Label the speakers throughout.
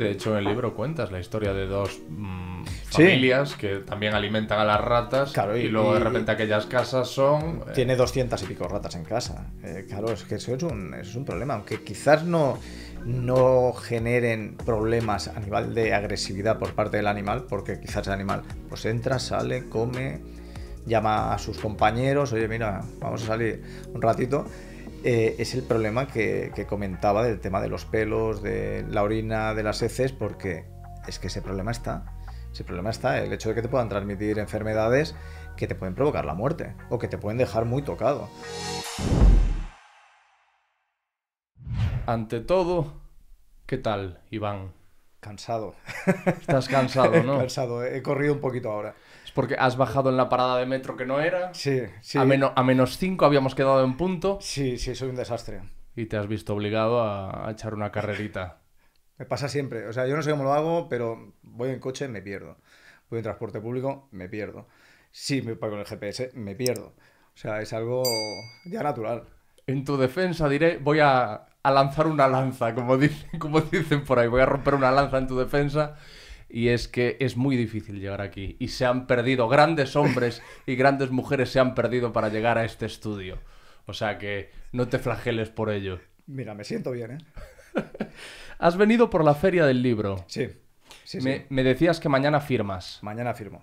Speaker 1: De hecho, en el libro cuentas la historia de dos familias que también alimentan a las ratas,
Speaker 2: Claro,
Speaker 1: y luego de repente aquellas casas son...
Speaker 2: Tiene 200 y pico ratas en casa. Claro, es que eso es un problema. Aunque quizás no generen problemas a nivel de agresividad por parte del animal, porque quizás el animal pues entra, sale, come, llama a sus compañeros, oye, mira, vamos a salir un ratito. Es el problema que comentaba del tema de los pelos, de la orina, de las heces, porque es que ese problema está. Ese problema está, el hecho de que te puedan transmitir enfermedades que te pueden provocar la muerte o que te pueden dejar muy tocado.
Speaker 1: Ante todo, ¿qué tal, Iván?
Speaker 2: Cansado.
Speaker 1: Estás cansado, ¿no?
Speaker 2: Cansado, he corrido un poquito ahora.
Speaker 1: ¿Es porque has bajado en la parada de metro que no era?
Speaker 2: Sí, sí.
Speaker 1: A menos 5 habíamos quedado en punto.
Speaker 2: Sí, soy un desastre.
Speaker 1: Y te has visto obligado a echar una carrerita.
Speaker 2: Me pasa siempre. O sea, yo no sé cómo lo hago, pero voy en coche, me pierdo. Voy en transporte público, me pierdo. Si me voy con el GPS, me pierdo. O sea, es algo ya natural.
Speaker 1: En tu defensa diré, voy a lanzar una lanza, como dicen por ahí. Voy a romper una lanza en tu defensa. Y es que es muy difícil llegar aquí. Y se han perdido, grandes hombres y grandes mujeres se han perdido para llegar a este estudio. O sea que no te flageles por ello.
Speaker 2: Mira, me siento bien, ¿eh?
Speaker 1: Has venido por la feria del libro.
Speaker 2: Sí.
Speaker 1: Me decías que mañana firmas.
Speaker 2: Mañana firmo.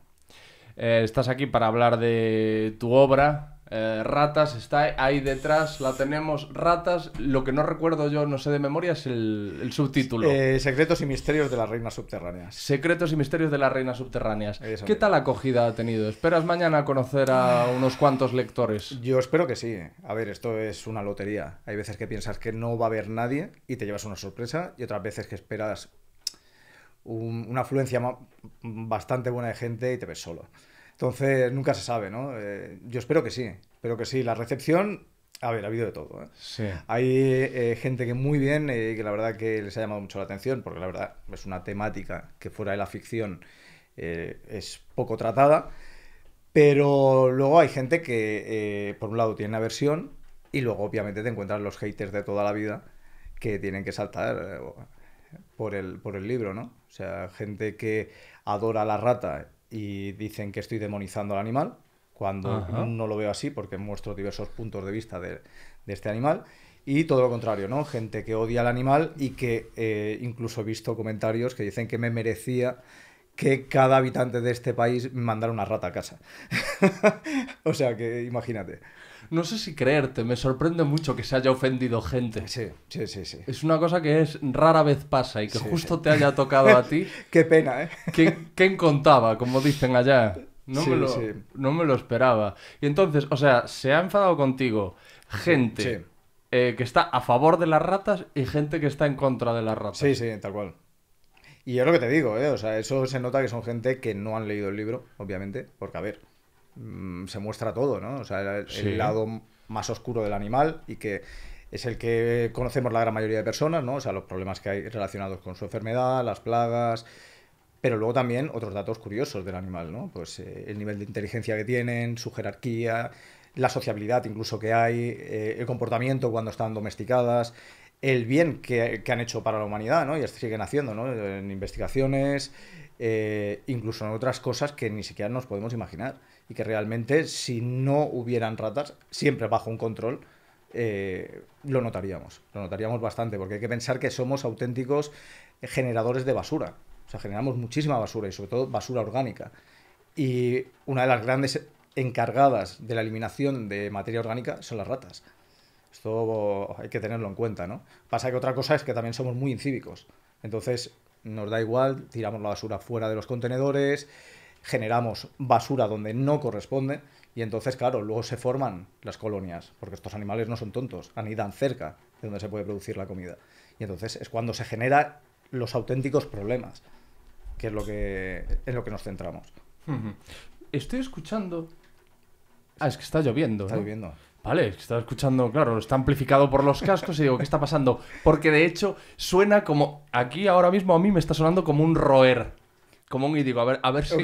Speaker 1: Estás aquí para hablar de tu obra. Ratas, está ahí detrás, la tenemos. Ratas, lo que no recuerdo yo, no sé de memoria, es el subtítulo.
Speaker 2: Secretos y misterios de las reinas subterráneas.
Speaker 1: Secretos y misterios de las reinas subterráneas.
Speaker 2: Eso
Speaker 1: ¿Qué
Speaker 2: mismo.
Speaker 1: tal acogida ha tenido? ¿Esperas mañana conocer a unos cuantos lectores?
Speaker 2: Yo espero que sí. A ver, esto es una lotería. Hay veces que piensas que no va a haber nadie y te llevas una sorpresa, y otras veces que esperas una afluencia bastante buena de gente y te ves solo. Entonces, nunca se sabe, ¿no? Yo espero que sí. Espero que sí. La recepción, a ver, ha habido de todo, ¿eh?
Speaker 1: Sí.
Speaker 2: Hay gente que muy bien, que la verdad que les ha llamado mucho la atención, porque la verdad es una temática que fuera de la ficción es poco tratada. Pero luego hay gente que, por un lado, tiene aversión, y luego, obviamente, te encuentras los haters de toda la vida que tienen que saltar por el libro, ¿no? O sea, gente que adora a la rata y dicen que estoy demonizando al animal, cuando
Speaker 1: Ajá.
Speaker 2: no lo veo así, porque muestro diversos puntos de vista de este animal. Y todo lo contrario, ¿no? Gente que odia al animal y que incluso he visto comentarios que dicen que me merecía que cada habitante de este país me mandara una rata a casa. O sea que imagínate.
Speaker 1: No sé si creerte, me sorprende mucho que se haya ofendido gente.
Speaker 2: Sí.
Speaker 1: Es una cosa que rara vez pasa, y que
Speaker 2: Sí,
Speaker 1: justo
Speaker 2: sí.
Speaker 1: te haya tocado a ti.
Speaker 2: Qué pena, ¿eh?
Speaker 1: ¿Quién contaba? Como dicen allá.
Speaker 2: Sí.
Speaker 1: No me lo esperaba. Y entonces, o sea, se ha enfadado contigo gente
Speaker 2: Sí.
Speaker 1: Que está a favor de las ratas y gente que está en contra de las ratas.
Speaker 2: Sí, tal cual. Y es lo que te digo, ¿eh? O sea, eso se nota que son gente que no han leído el libro, obviamente, porque, a ver, se muestra todo, ¿no? O sea,
Speaker 1: Sí.
Speaker 2: el lado más oscuro del animal, y que es el que conocemos la gran mayoría de personas, ¿no? O sea, los problemas que hay relacionados con su enfermedad, las plagas, pero luego también otros datos curiosos del animal, ¿no? Pues el nivel de inteligencia que tienen, su jerarquía, la sociabilidad incluso que hay, el comportamiento cuando están domesticadas, el bien que han hecho para la humanidad, ¿no? Y siguen haciendo, ¿no? En investigaciones, incluso en otras cosas que ni siquiera nos podemos imaginar. Y que realmente, si no hubieran ratas, siempre bajo un control, lo notaríamos. Lo notaríamos bastante, porque hay que pensar que somos auténticos generadores de basura. O sea, generamos muchísima basura, y sobre todo basura orgánica. Y una de las grandes encargadas de la eliminación de materia orgánica son las ratas. Esto hay que tenerlo en cuenta, ¿no? Pasa que otra cosa es que también somos muy incívicos. Entonces, nos da igual, tiramos la basura fuera de los contenedores, generamos basura donde no corresponde, y entonces, claro, luego se forman las colonias, porque estos animales no son tontos, anidan cerca de donde se puede producir la comida. Y entonces es cuando se generan los auténticos problemas, que es en lo que nos centramos.
Speaker 1: Estoy escuchando... Ah, es que está lloviendo,
Speaker 2: Está
Speaker 1: ¿no?
Speaker 2: viviendo.
Speaker 1: Vale, es que estaba escuchando, claro, está amplificado por los cascos y digo, ¿qué está pasando? Porque de hecho suena como, aquí ahora mismo a mí me está sonando como un roer. Como un, y digo, a ver si...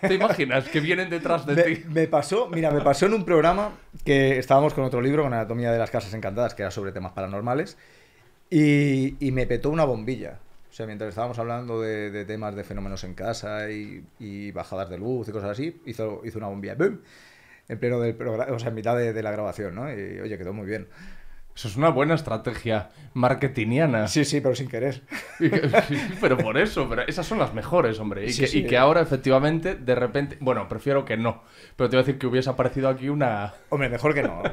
Speaker 1: ¿Te imaginas que vienen detrás de ti?
Speaker 2: Me pasó en un programa que estábamos con otro libro, con Anatomía de las Casas Encantadas, que era sobre temas paranormales, y me petó una bombilla. O sea, mientras estábamos hablando de temas de fenómenos en casa y bajadas de luz y cosas así, hizo una bombilla, ¡boom! En pleno del programa, o sea, en mitad de la grabación, ¿no? Y oye, quedó muy bien.
Speaker 1: Eso es una buena estrategia marketingiana.
Speaker 2: Sí, sí, pero sin querer.
Speaker 1: Pero por eso, pero esas son las mejores, hombre.
Speaker 2: Sí, sí.
Speaker 1: Y que ahora, efectivamente, de repente... Bueno, prefiero que no. Pero te voy a decir que hubiese aparecido aquí
Speaker 2: Hombre, mejor que no.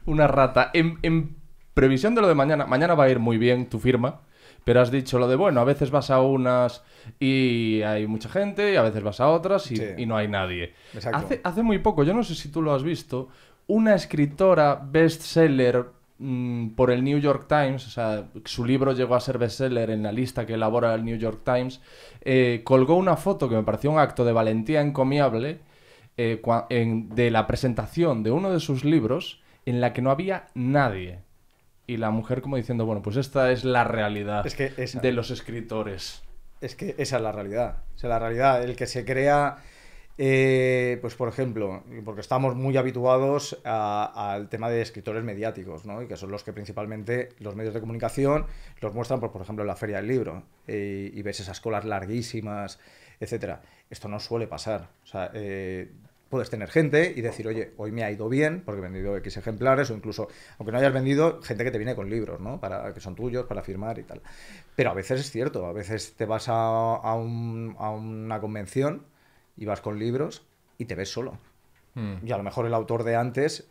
Speaker 1: una rata. En previsión de lo de mañana, mañana va a ir muy bien tu firma, pero has dicho lo de, bueno, a veces vas a unas y hay mucha gente, y a veces vas a otras y no hay nadie.
Speaker 2: Exacto.
Speaker 1: Hace muy poco, yo no sé si tú lo has visto, una escritora bestseller por el New York Times, o sea, su libro llegó a ser bestseller en la lista que elabora el New York Times, colgó una foto que me pareció un acto de valentía encomiable de la presentación de uno de sus libros en la que no había nadie. Y la mujer como diciendo, bueno, pues esta es la realidad de los escritores.
Speaker 2: Es que esa es la realidad. O sea, la realidad, el que se crea, pues por ejemplo, porque estamos muy habituados al tema de escritores mediáticos, ¿no? Y que son los que principalmente los medios de comunicación los muestran, por ejemplo, en la Feria del Libro. Y ves esas colas larguísimas, etcétera. Esto no suele pasar. O sea, puedes tener gente y decir, oye, hoy me ha ido bien porque he vendido X ejemplares, o incluso, aunque no hayas vendido, gente que te viene con libros, ¿no? Que son tuyos, para firmar y tal. Pero a veces es cierto, a veces te vas a una convención y vas con libros y te ves solo. Y a lo mejor el autor de antes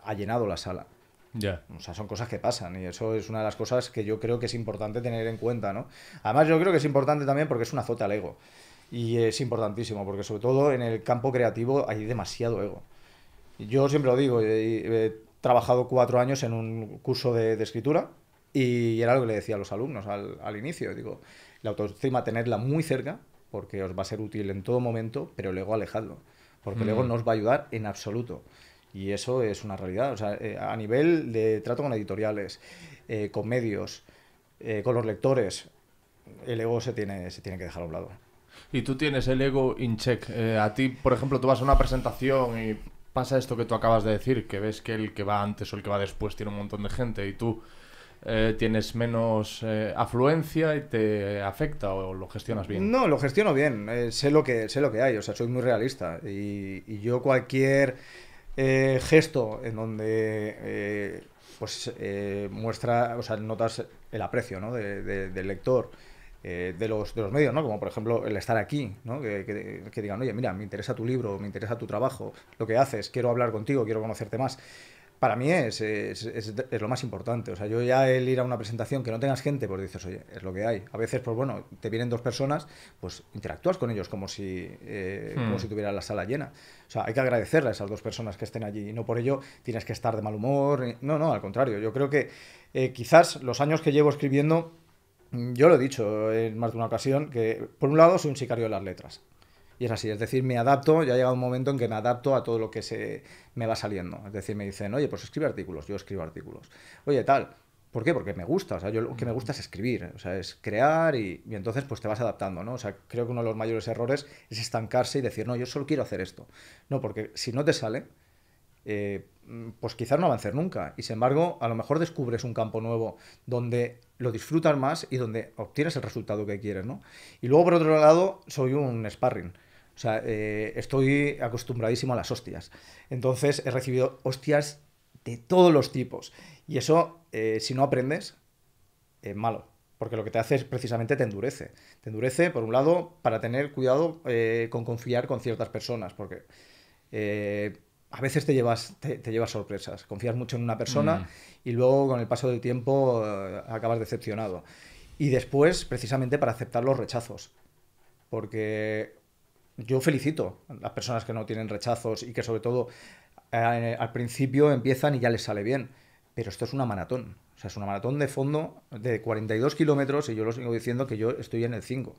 Speaker 2: ha llenado la sala.
Speaker 1: Ya.
Speaker 2: O sea, son cosas que pasan y eso es una de las cosas que yo creo que es importante tener en cuenta, ¿no? Además, yo creo que es importante también porque es un azote al ego. Y es importantísimo, porque sobre todo en el campo creativo hay demasiado ego. Yo siempre lo digo, he trabajado 4 años en un curso de escritura y era lo que le decía a los alumnos al inicio. Digo, la autoestima tenerla muy cerca, porque os va a ser útil en todo momento, pero el ego alejadlo, porque el ego no os va a ayudar en absoluto. Y eso es una realidad. O sea, a nivel de trato con editoriales, con medios, con los lectores, el ego se tiene que dejar a un lado.
Speaker 1: Y tú tienes el ego in check. A ti, por ejemplo, tú vas a una presentación y pasa esto que tú acabas de decir, que ves que el que va antes o el que va después tiene un montón de gente y tú tienes menos afluencia y te afecta o lo gestionas bien.
Speaker 2: No, lo gestiono bien. Sé lo que hay. O sea, soy muy realista. Y yo cualquier gesto en donde muestra, o sea, notas el aprecio, ¿no? del lector. De los medios, ¿no? Como por ejemplo el estar aquí, ¿no? Que digan, oye, mira, me interesa tu libro, me interesa tu trabajo, lo que haces, quiero hablar contigo, quiero conocerte más. Para mí es lo más importante. O sea, yo ya el ir a una presentación que no tengas gente, pues dices, oye, es lo que hay. A veces, pues bueno, te vienen 2 personas, pues interactúas con ellos como si tuvieras la sala llena. O sea, hay que agradecerle a esas 2 personas que estén allí y no por ello tienes que estar de mal humor. No, al contrario. Yo creo que quizás los años que llevo escribiendo, yo lo he dicho en más de una ocasión, que por un lado soy un sicario de las letras. Y es así, es decir, me adapto, ya ha llegado un momento en que me adapto a todo lo que me va saliendo. Es decir, me dicen, oye, pues escribe artículos, yo escribo artículos. Oye, tal, ¿por qué? Porque me gusta, o sea, yo lo que me gusta es escribir, o sea, es crear y entonces pues te vas adaptando, ¿no? O sea, creo que uno de los mayores errores es estancarse y decir, no, yo solo quiero hacer esto. No, porque si no te sale, pues quizás no avances nunca. Y sin embargo, a lo mejor descubres un campo nuevo donde lo disfrutas más y donde obtienes el resultado que quieres, ¿no? Y luego, por otro lado, soy un sparring. O sea, estoy acostumbradísimo a las hostias. Entonces, he recibido hostias de todos los tipos. Y eso, si no aprendes, es malo. Porque lo que te hace es precisamente te endurece. Te endurece, por un lado, para tener cuidado con confiar con ciertas personas. Porque a veces te llevas sorpresas. Confías mucho en una persona y luego, con el paso del tiempo, acabas decepcionado. Y después, precisamente, para aceptar los rechazos. Porque yo felicito a las personas que no tienen rechazos y que, sobre todo, al principio empiezan y ya les sale bien. Pero esto es una maratón. O sea, es una maratón de fondo de 42 kilómetros y yo lo sigo diciendo que yo estoy en el 5.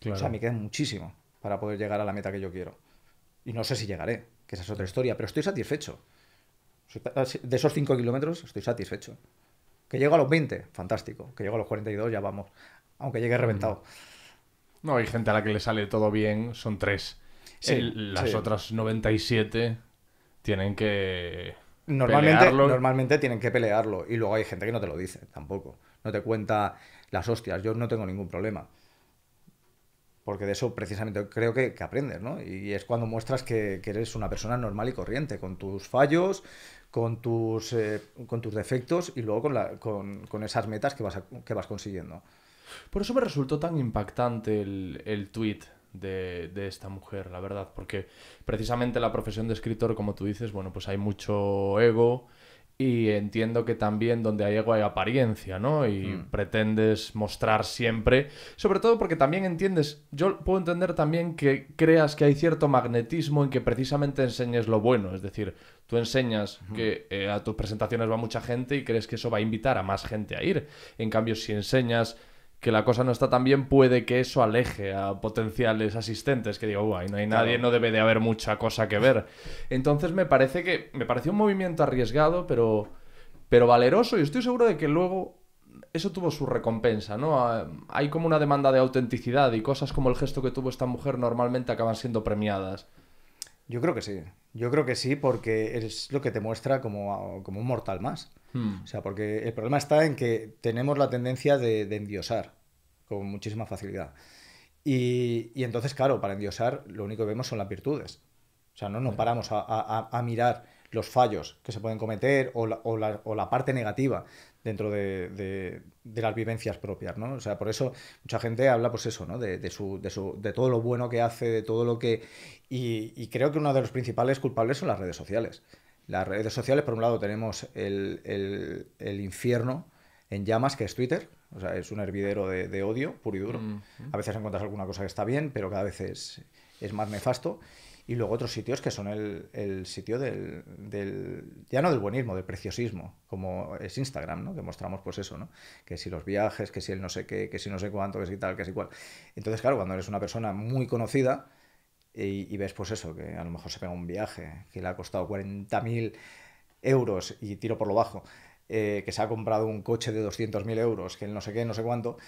Speaker 2: Claro. O sea, me queda muchísimo para poder llegar a la meta que yo quiero. Y no sé si llegaré, que esa es otra historia, pero estoy satisfecho. De esos 5 kilómetros estoy satisfecho. Que llego a los 20, fantástico. Que llego a los 42, ya vamos. Aunque llegue reventado.
Speaker 1: No, hay gente a la que le sale todo bien, son 3.
Speaker 2: Sí,
Speaker 1: las otras 97 tienen que
Speaker 2: normalmente tienen que pelearlo. Y luego hay gente que no te lo dice tampoco. No te cuenta las hostias, yo no tengo ningún problema. Porque de eso precisamente creo que aprendes, ¿no? Y es cuando muestras que eres una persona normal y corriente, con tus fallos, con tus defectos y luego con esas metas que vas consiguiendo.
Speaker 1: Por eso me resultó tan impactante el tuit de esta mujer, la verdad, porque precisamente la profesión de escritor, como tú dices, bueno, pues hay mucho ego y entiendo que también donde hay ego hay apariencia, ¿no? Y pretendes mostrar siempre, sobre todo porque también entiendes, yo puedo entender también que creas que hay cierto magnetismo en que precisamente enseñes lo bueno, es decir, tú enseñas que a tus presentaciones va mucha gente y crees que eso va a invitar a más gente a ir. En cambio, si enseñas que la cosa no está tan bien, puede que eso aleje a potenciales asistentes, que digo, ahí no hay nadie,
Speaker 2: Claro.
Speaker 1: no debe de haber mucha cosa que ver. Entonces me pareció un movimiento arriesgado, pero valeroso, y estoy seguro de que luego eso tuvo su recompensa, ¿no? Hay como una demanda de autenticidad y cosas como el gesto que tuvo esta mujer normalmente acaban siendo premiadas.
Speaker 2: Yo creo que sí. Yo creo que sí, porque es lo que te muestra como un mortal más. O sea, porque el problema está en que tenemos la tendencia de endiosar con muchísima facilidad. Y entonces, claro, para endiosar lo único que vemos son las virtudes. O sea, no nos paramos a mirar los fallos que se pueden cometer o la parte negativa dentro de las vivencias propias, ¿no? O sea, por eso mucha gente habla, pues eso, ¿no? De todo lo bueno que hace, de todo lo que... Y creo que uno de los principales culpables son las redes sociales. Las redes sociales, por un lado, tenemos el infierno en llamas, que es Twitter. O sea, es un hervidero de odio puro y duro. A veces encuentras alguna cosa que está bien, pero cada vez es más nefasto. Y luego otros sitios que son el sitio ya no del buenismo, del preciosismo, como es Instagram, ¿no? Que mostramos pues eso, ¿no? Que si los viajes, que si el no sé qué, que si no sé cuánto, que si tal, que si cual. Entonces, claro, cuando eres una persona muy conocida y ves pues eso, que a lo mejor se pega un viaje que le ha costado 40.000 euros y tiro por lo bajo, que se ha comprado un coche de 200.000 euros, que el no sé qué, no sé cuánto,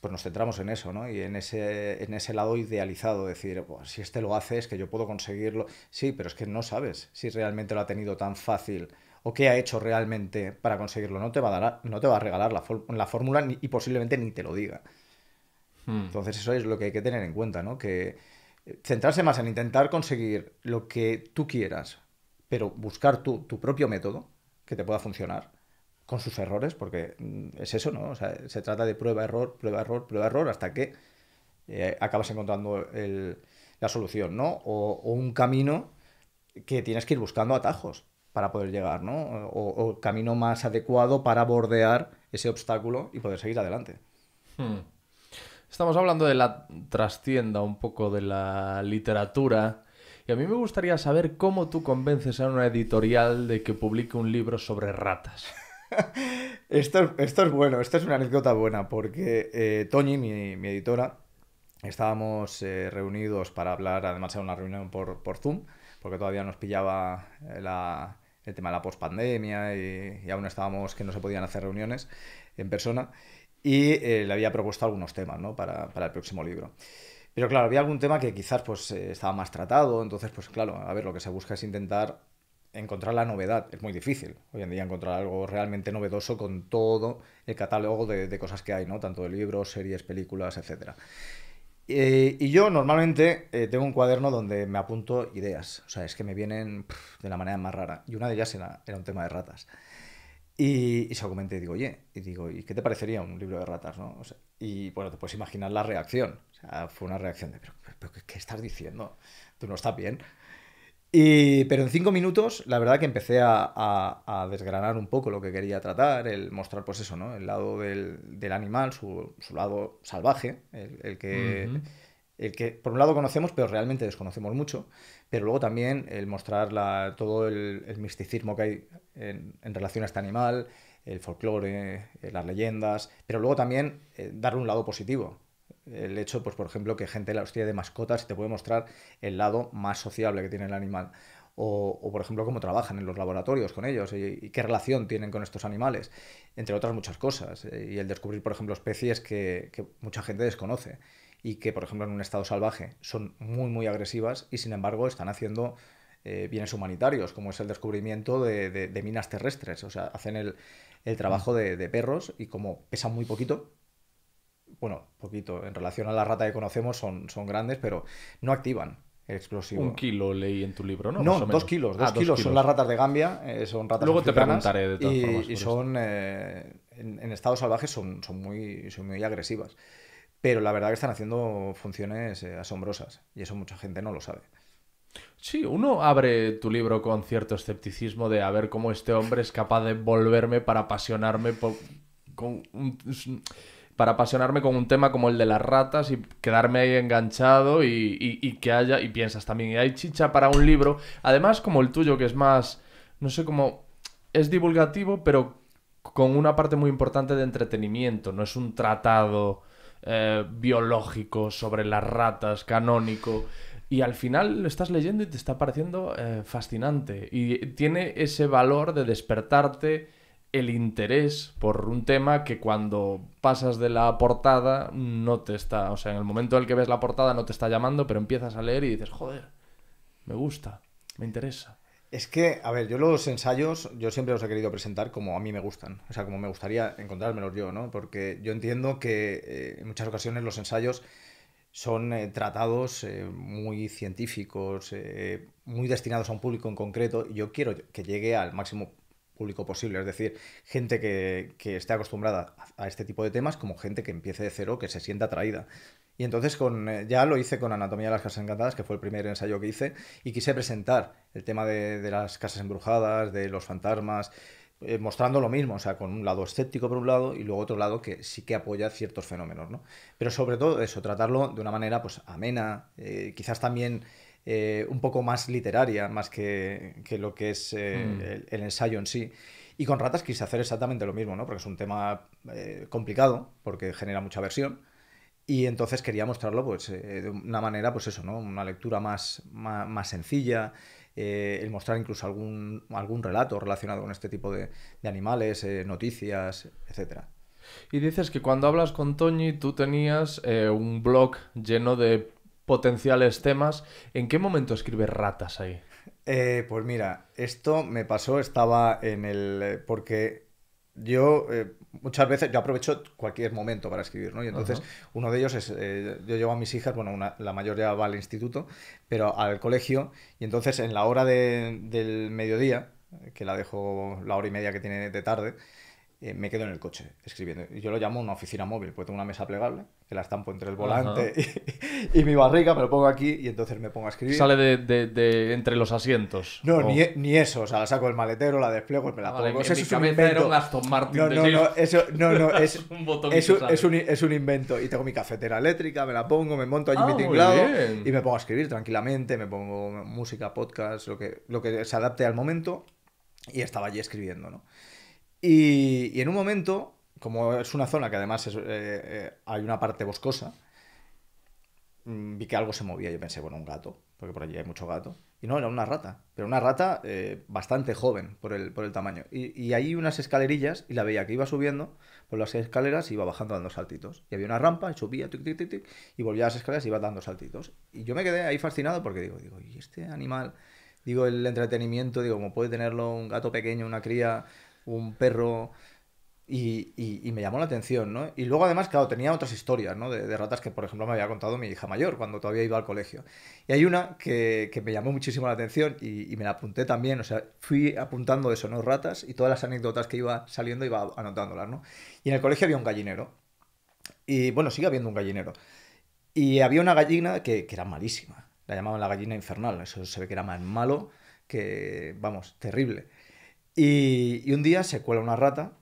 Speaker 2: pues nos centramos en eso, ¿no? Y en ese lado idealizado, decir, pues, si este lo hace es que yo puedo conseguirlo. Sí, pero es que no sabes si realmente lo ha tenido tan fácil o qué ha hecho realmente para conseguirlo. No te va a regalar la fórmula y posiblemente ni te lo diga. Entonces eso es lo que hay que tener en cuenta, ¿no? Que centrarse más en intentar conseguir lo que tú quieras, pero buscar tu propio método que te pueda funcionar con sus errores, porque es eso, ¿no? O sea, se trata de prueba, error, prueba, error, prueba, error, hasta que acabas encontrando la solución, ¿no? O un camino que tienes que ir buscando atajos para poder llegar, ¿no? O camino más adecuado para bordear ese obstáculo y poder seguir adelante.
Speaker 1: Estamos hablando de la trastienda, un poco de la literatura, y a mí me gustaría saber cómo tú convences a una editorial de que publique un libro sobre ratas.
Speaker 2: Esto es bueno, esto es una anécdota buena, porque Toñi, mi editora, estábamos reunidos para hablar, además era una reunión por Zoom, porque todavía nos pillaba el tema de la pospandemia y aún estábamos que no se podían hacer reuniones en persona, y le había propuesto algunos temas, ¿no? para el próximo libro. Pero claro, había algún tema que quizás pues estaba más tratado, entonces pues claro, a ver, lo que se busca es intentar encontrar la novedad. Es muy difícil hoy en día encontrar algo realmente novedoso con todo el catálogo de cosas que hay, ¿no? Tanto de libros, series, películas, etcétera. Y yo normalmente tengo un cuaderno donde me apunto ideas. O sea, es que me vienen de la manera más rara. Y una de ellas era un tema de ratas. Y se lo comenté y digo, oye, ¿y qué te parecería un libro de ratas, no? O sea, y bueno, te puedes imaginar la reacción. O sea, fue una reacción de, pero ¿qué estás diciendo? Tú no estás bien. Pero en 5 minutos, la verdad que empecé a desgranar un poco lo que quería tratar, el mostrar, pues eso, ¿no? El lado del animal, su lado salvaje,
Speaker 1: Ujú.
Speaker 2: el que por un lado conocemos, pero realmente desconocemos mucho, pero luego también el mostrar todo el misticismo que hay en relación a este animal, el folclore, las leyendas, pero luego también darle un lado positivo. El hecho, pues por ejemplo, que gente la hostia de mascotas te puede mostrar el lado más sociable que tiene el animal. Por ejemplo, cómo trabajan en los laboratorios con ellos y qué relación tienen con estos animales, entre otras muchas cosas. Y el descubrir, por ejemplo, especies que mucha gente desconoce y que, por ejemplo, en un estado salvaje son muy, muy agresivas y, sin embargo, están haciendo bienes humanitarios, como es el descubrimiento de minas terrestres. O sea, hacen el trabajo de perros y como pesan muy poquito, bueno, poquito, en relación a la rata que conocemos son grandes, pero no activan el explosivo.
Speaker 1: 1 kilo leí en tu libro, ¿no? Más
Speaker 2: No,
Speaker 1: o
Speaker 2: 2 kilos.
Speaker 1: menos. Ah,
Speaker 2: 2 kilos son las ratas de Gambia, son ratas
Speaker 1: Luego te
Speaker 2: africanas
Speaker 1: preguntaré de todas formas
Speaker 2: y
Speaker 1: sobre esto.
Speaker 2: son, en estado salvaje son muy agresivas. Pero la verdad que están haciendo funciones asombrosas y eso mucha gente no lo sabe.
Speaker 1: Sí, uno abre tu libro con cierto escepticismo de a ver cómo este hombre es capaz de volverme para apasionarme con para apasionarme con un tema como el de las ratas y quedarme ahí enganchado y que haya, y piensas también, y hay chicha para un libro, además como el tuyo que es más, no sé cómo, es divulgativo, pero con una parte muy importante de entretenimiento, no es un tratado biológico sobre las ratas, canónico. Y al final lo estás leyendo y te está pareciendo fascinante. Y tiene ese valor de despertarte el interés por un tema que cuando pasas de la portada no te está... O sea, en el momento en el que ves la portada no te está llamando, pero empiezas a leer y dices, joder, me gusta, me interesa.
Speaker 2: Es que, a ver, yo los ensayos, yo siempre los he querido presentar como a mí me gustan, o sea, como me gustaría encontrármelos yo, ¿no? Porque yo entiendo que en muchas ocasiones los ensayos son tratados muy científicos, muy destinados a un público en concreto, y yo quiero que llegue al máximo público posible, es decir, gente que esté acostumbrada a este tipo de temas como gente que empiece de cero, que se sienta atraída. Y entonces ya lo hice con Anatomía de las Casas Encantadas, que fue el primer ensayo que hice, y quise presentar el tema de las casas embrujadas, de los fantasmas, mostrando lo mismo, o sea, con un lado escéptico por un lado y luego otro lado que sí que apoya ciertos fenómenos, ¿no? Pero sobre todo eso, tratarlo de una manera pues amena, quizás también un poco más literaria, más que lo que es
Speaker 1: Mm.
Speaker 2: el ensayo en sí. Y con ratas quise hacer exactamente lo mismo, ¿no? Porque es un tema complicado, porque genera mucha versión. Y entonces quería mostrarlo pues, de una manera, pues eso, ¿no? Una lectura más sencilla, el mostrar incluso algún relato relacionado con este tipo de animales, noticias, etcétera.
Speaker 1: Y dices que cuando hablas con Toñi tú tenías un blog lleno de potenciales temas. ¿En qué momento escribes ratas ahí?
Speaker 2: Pues mira, esto me pasó, estaba en el... porque yo muchas veces, yo aprovecho cualquier momento para escribir, ¿no? Y entonces
Speaker 1: Ajá.
Speaker 2: uno de ellos es, yo llevo a mis hijas, bueno, la mayor ya va al instituto, pero al colegio, y entonces en la hora del mediodía, que la dejo la hora y media que tiene de tarde, me quedo en el coche escribiendo. Y yo lo llamo una oficina móvil, porque tengo una mesa plegable, que la estampo entre el volante
Speaker 1: Ajá.
Speaker 2: y mi barriga, me lo pongo aquí y entonces me pongo a escribir.
Speaker 1: Sale de entre los asientos.
Speaker 2: No, ni,
Speaker 1: Oh.
Speaker 2: ni eso, o sea, la saco del maletero, la despliego y me
Speaker 1: Ah,
Speaker 2: la
Speaker 1: vale,
Speaker 2: pongo.
Speaker 1: en
Speaker 2: Eso
Speaker 1: mi
Speaker 2: es un
Speaker 1: cabeza era un
Speaker 2: invento.
Speaker 1: Aston Martin
Speaker 2: No,
Speaker 1: de
Speaker 2: no, no,
Speaker 1: James.
Speaker 2: eso, no, no,
Speaker 1: Un botón y te sale.
Speaker 2: es un invento. Y tengo mi cafetera eléctrica, me la pongo, me monto allí mi
Speaker 1: Ah, muy
Speaker 2: tinglado y
Speaker 1: bien.
Speaker 2: me pongo a escribir tranquilamente, me pongo música, podcast, lo que se adapte al momento y estaba allí escribiendo, ¿no? Y en un momento, como es una zona que además hay una parte boscosa, vi que algo se movía. Yo pensé, bueno, un gato, porque por allí hay mucho gato. Y no, era una rata, pero una rata bastante joven por el tamaño. Y hay unas escalerillas y la veía que iba subiendo por las escaleras y iba bajando dando saltitos. Y había una rampa y subía, tic, tic, tic, tic, y volvía a las escaleras y iba dando saltitos. Y yo me quedé ahí fascinado porque digo, ¿y este animal? Digo, el entretenimiento, digo, como puede tenerlo un gato pequeño, una cría, un perro, y me llamó la atención, ¿no? Y luego además, claro, tenía otras historias, ¿no? De ratas que, por ejemplo, me había contado mi hija mayor cuando todavía iba al colegio. Y hay una que me llamó muchísimo la atención y me la apunté también, o sea, fui apuntando eso, ¿no? Ratas y todas las anécdotas que iba saliendo iba anotándolas, ¿no? Y en el colegio había un gallinero. Y bueno, sigue habiendo un gallinero. Y había una gallina que era malísima. La llamaban la gallina infernal. Eso se ve que era más malo que, vamos, terrible. Y un día se cuela una rata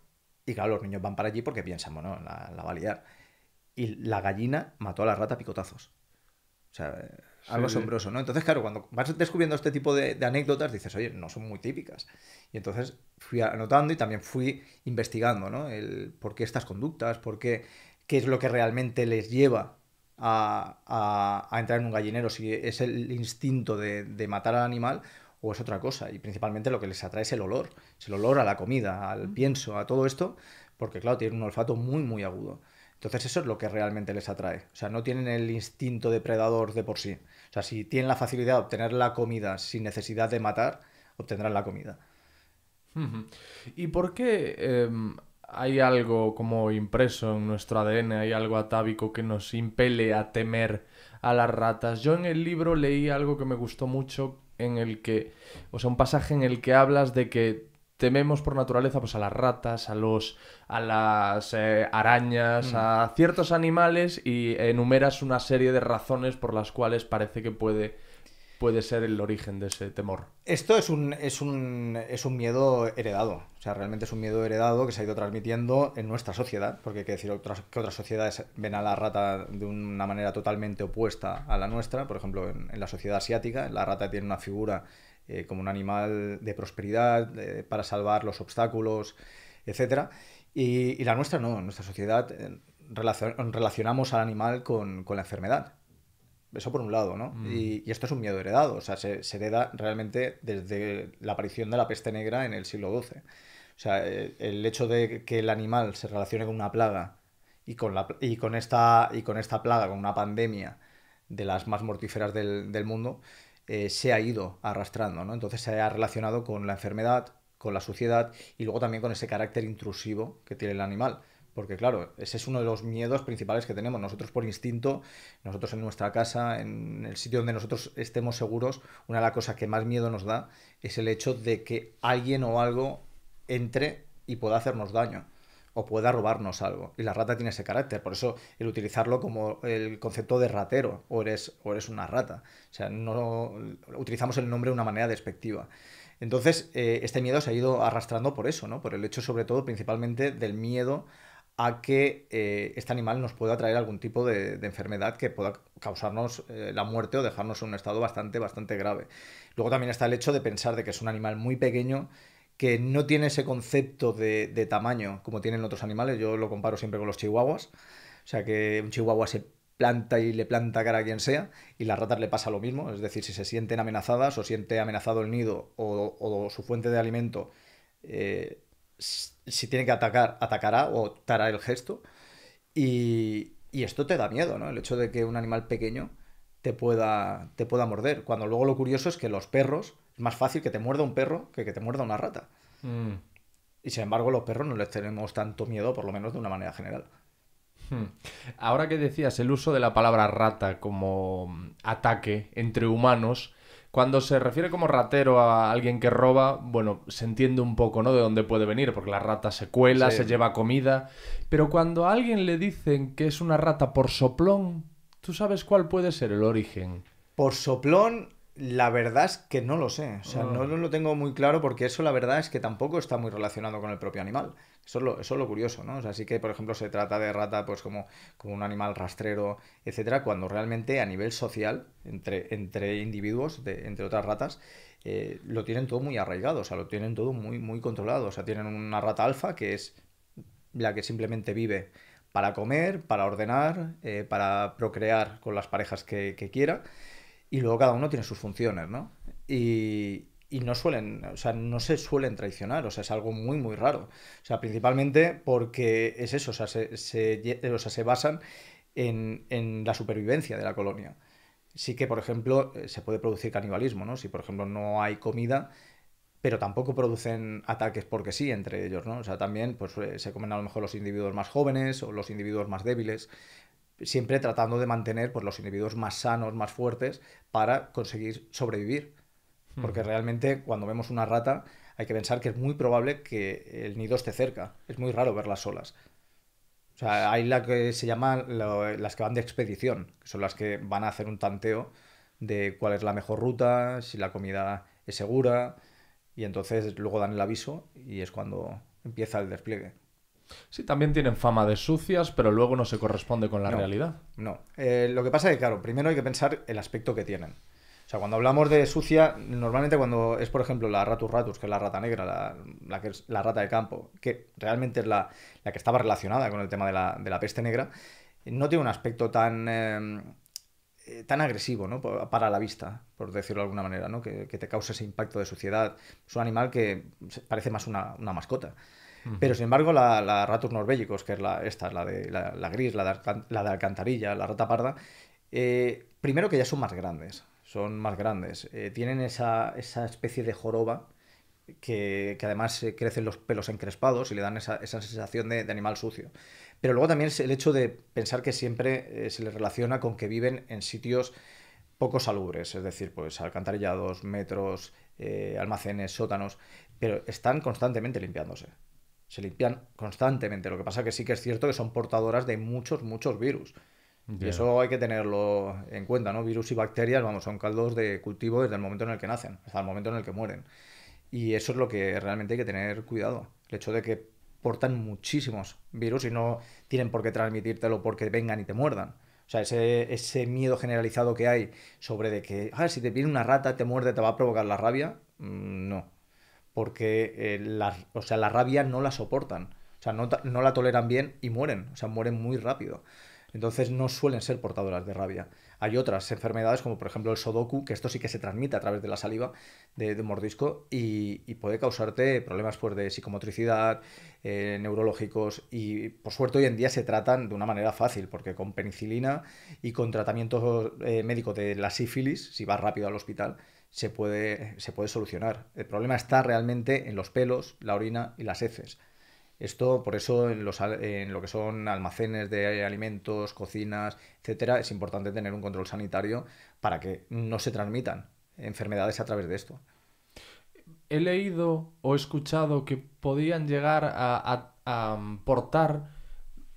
Speaker 2: y claro, los niños van para allí porque piensan, bueno, la va a liar. Y la gallina mató a la rata a picotazos. O sea,
Speaker 1: Sí,
Speaker 2: algo
Speaker 1: sí.
Speaker 2: asombroso, ¿no? Entonces, claro, cuando vas descubriendo este tipo de anécdotas, dices, oye, no son muy típicas. Y entonces fui anotando y también fui investigando, ¿no? El por qué estas conductas, qué es lo que realmente les lleva a entrar en un gallinero, si es el instinto de matar al animal o es otra cosa. Y principalmente lo que les atrae es el olor a la comida, al pienso, a todo esto, porque claro, tienen un olfato muy, muy agudo. Entonces eso es lo que realmente les atrae. O sea, no tienen el instinto depredador de por sí. O sea, si tienen la facilidad de obtener la comida sin necesidad de matar, obtendrán la comida.
Speaker 1: Ujú. ¿Y por qué? hay algo como impreso en nuestro ADN, hay algo atávico que nos impele a temer a las ratas. Yo en el libro leí algo que me gustó mucho, en el que, o sea, un pasaje en el que hablas de que tememos por naturaleza pues a las ratas, a las arañas,
Speaker 2: Mm.
Speaker 1: a ciertos animales y enumeras una serie de razones por las cuales parece que puede ser el origen de ese temor.
Speaker 2: Esto es un miedo heredado. O sea, realmente es un miedo heredado que se ha ido transmitiendo en nuestra sociedad, porque hay que decir que otras sociedades ven a la rata de una manera totalmente opuesta a la nuestra. Por ejemplo, en la sociedad asiática, la rata tiene una figura como un animal de prosperidad, para salvar los obstáculos, etcétera. Y la nuestra no. En nuestra sociedad relacionamos al animal con la enfermedad. Eso por un lado, ¿no?
Speaker 1: Mm.
Speaker 2: Y esto es un miedo heredado, o sea, se hereda realmente desde la aparición de la peste negra en el siglo XII. O sea, el hecho de que el animal se relacione con una plaga y con esta plaga, con una pandemia de las más mortíferas del mundo, se ha ido arrastrando, ¿no? Entonces se ha relacionado con la enfermedad, con la suciedad y luego también con ese carácter intrusivo que tiene el animal. Porque claro, ese es uno de los miedos principales que tenemos. Nosotros por instinto, nosotros en nuestra casa, en el sitio donde nosotros estemos seguros, una de las cosas que más miedo nos da es el hecho de que alguien o algo entre y pueda hacernos daño o pueda robarnos algo. Y la rata tiene ese carácter. Por eso el utilizarlo como el concepto de ratero, o eres una rata. O sea, no utilizamos el nombre de una manera despectiva. Entonces, este miedo se ha ido arrastrando por eso, ¿no? Por el hecho, sobre todo, principalmente, del miedo a que este animal nos pueda traer algún tipo de enfermedad que pueda causarnos la muerte o dejarnos en un estado bastante, bastante grave. Luego también está el hecho de pensar de que es un animal muy pequeño que no tiene ese concepto de tamaño como tienen otros animales. Yo lo comparo siempre con los chihuahuas. O sea que un chihuahua se planta y le planta cara a quien sea, y las ratas le pasa lo mismo. Es decir, si se sienten amenazadas o siente amenazado el nido o su fuente de alimento, eh, si tiene que atacar, atacará o hará el gesto. Y esto te da miedo, ¿no? El hecho de que un animal pequeño te pueda morder. Cuando luego lo curioso es que los perros, es más fácil que te muerda un perro que te muerda una rata.
Speaker 1: Mm.
Speaker 2: Y sin embargo, los perros no les tenemos tanto miedo, por lo menos de una manera general.
Speaker 1: Hmm. Ahora que decías el uso de la palabra rata como ataque entre humanos, cuando se refiere como ratero a alguien que roba, bueno, se entiende un poco, ¿no? De dónde puede venir, porque la rata se cuela,
Speaker 2: Sí.
Speaker 1: se lleva comida, pero cuando a alguien le dicen que es una rata por soplón, ¿tú sabes cuál puede ser el origen?
Speaker 2: Por soplón, la verdad es que no lo sé. O sea,
Speaker 1: Ah.
Speaker 2: no lo tengo muy claro porque eso la verdad es que tampoco está muy relacionado con el propio animal. Eso es lo curioso, ¿no? O sea, sí que, por ejemplo, se trata de rata pues como un animal rastrero, etcétera, cuando realmente a nivel social, entre individuos, entre otras ratas, lo tienen todo muy arraigado, o sea, lo tienen todo muy, muy controlado. O sea, tienen una rata alfa que es la que simplemente vive para comer, para ordenar, para procrear con las parejas que quiera, y luego cada uno tiene sus funciones, ¿no? Y no suelen, o sea, no se suelen traicionar, o sea, es algo muy, muy raro. O sea, principalmente porque es eso, o sea, se basan en la supervivencia de la colonia. Sí que, por ejemplo, se puede producir canibalismo, ¿no? Si, por ejemplo, no hay comida, pero tampoco producen ataques porque sí entre ellos, ¿no? O sea, también pues, se comen a lo mejor los individuos más jóvenes o los individuos más débiles, siempre tratando de mantener pues, los individuos más sanos, más fuertes, para conseguir sobrevivir. Porque realmente cuando vemos una rata hay que pensar que es muy probable que el nido esté cerca. Es muy raro verlas solas. O sea, hay la que se llama las que van de expedición, que son las que van a hacer un tanteo de cuál es la mejor ruta, si la comida es segura, y entonces luego dan el aviso y es cuando empieza el despliegue.
Speaker 1: Sí, también tienen fama de sucias, pero luego no se corresponde con la
Speaker 2: No,
Speaker 1: realidad.
Speaker 2: no. Lo que pasa es que, claro, primero hay que pensar el aspecto que tienen. O sea, cuando hablamos de sucia, normalmente cuando es, por ejemplo, la Ratus ratus, que es la rata negra, la que es la rata de campo, que realmente es la que estaba relacionada con el tema de la peste negra, no tiene un aspecto tan agresivo, ¿no? Para la vista, por decirlo de alguna manera, ¿no? Que te cause ese impacto de suciedad. Es un animal que parece más una mascota. Pero sin embargo, la Ratus norvegicus, que es esta, la gris, la de alcantarilla, la rata parda, primero que ya son más grandes. Son más grandes. Tienen esa especie de joroba que además crecen los pelos encrespados y le dan esa sensación de animal sucio. Pero luego también es el hecho de pensar que siempre se les relaciona con que viven en sitios poco salubres, es decir, pues alcantarillados, metros, almacenes, sótanos, pero están constantemente limpiándose. Se limpian constantemente. Lo que pasa que sí que es cierto que son portadoras de muchos, muchos virus. Y
Speaker 1: Ya.
Speaker 2: eso hay que tenerlo en cuenta, ¿no? Virus y bacterias, vamos, son caldos de cultivo desde el momento en el que nacen hasta el momento en el que mueren. Y eso es lo que realmente hay que tener cuidado. El hecho de que portan muchísimos virus y no tienen por qué transmitírtelo porque vengan y te muerdan. O sea, ese miedo generalizado que hay sobre de que, si te viene una rata, te muerde, te va a provocar la rabia, no. Porque o sea, la rabia no la soportan. O sea, no la toleran bien y mueren. O sea, mueren muy rápido. Entonces no suelen ser portadoras de rabia. Hay otras enfermedades como por ejemplo el Sodoku, que esto sí que se transmite a través de la saliva de mordisco y puede causarte problemas pues, de psicomotricidad, neurológicos y por suerte hoy en día se tratan de una manera fácil porque con penicilina y con tratamiento médico de la sífilis, si vas rápido al hospital, se puede solucionar. El problema está realmente en los pelos, la orina y las heces. Esto, por eso, en lo que son almacenes de alimentos, cocinas, etcétera, es importante tener un control sanitario para que no se transmitan enfermedades a través de esto.
Speaker 1: He leído o escuchado que podían llegar a portar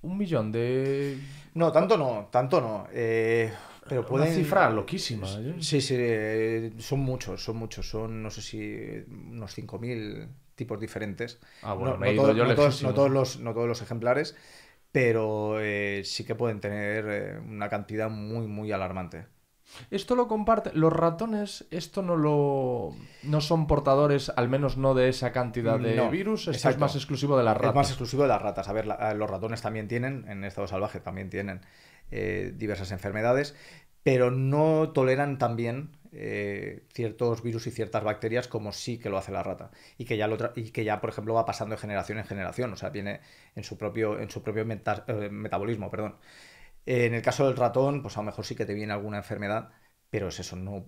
Speaker 1: 1 millón de...
Speaker 2: No, tanto no, tanto no. Pero
Speaker 1: Una
Speaker 2: pueden.
Speaker 1: cifra loquísima.
Speaker 2: Sí, sí, son muchos, son muchos. Son, no sé si, unos 5.000 tipos diferentes.
Speaker 1: Ah, bueno,
Speaker 2: No,
Speaker 1: me he
Speaker 2: no,
Speaker 1: ido yo
Speaker 2: no
Speaker 1: lejísimo.
Speaker 2: no todos los ejemplares, pero sí que pueden tener una cantidad muy, muy alarmante.
Speaker 1: Esto lo comparte. Los ratones, esto no son portadores, al menos no de esa cantidad de
Speaker 2: No,
Speaker 1: virus. Esto es más
Speaker 2: exacto.
Speaker 1: exclusivo de las
Speaker 2: Es más
Speaker 1: ratas.
Speaker 2: exclusivo de las ratas. A ver, los ratones también tienen, en estado salvaje también tienen diversas enfermedades, pero no toleran también ciertos virus y ciertas bacterias como sí que lo hace la rata. Y que ya, por ejemplo, va pasando de generación en generación. O sea, viene en su propio metabolismo, perdón. En el caso del ratón, pues a lo mejor sí que te viene alguna enfermedad, pero es eso, no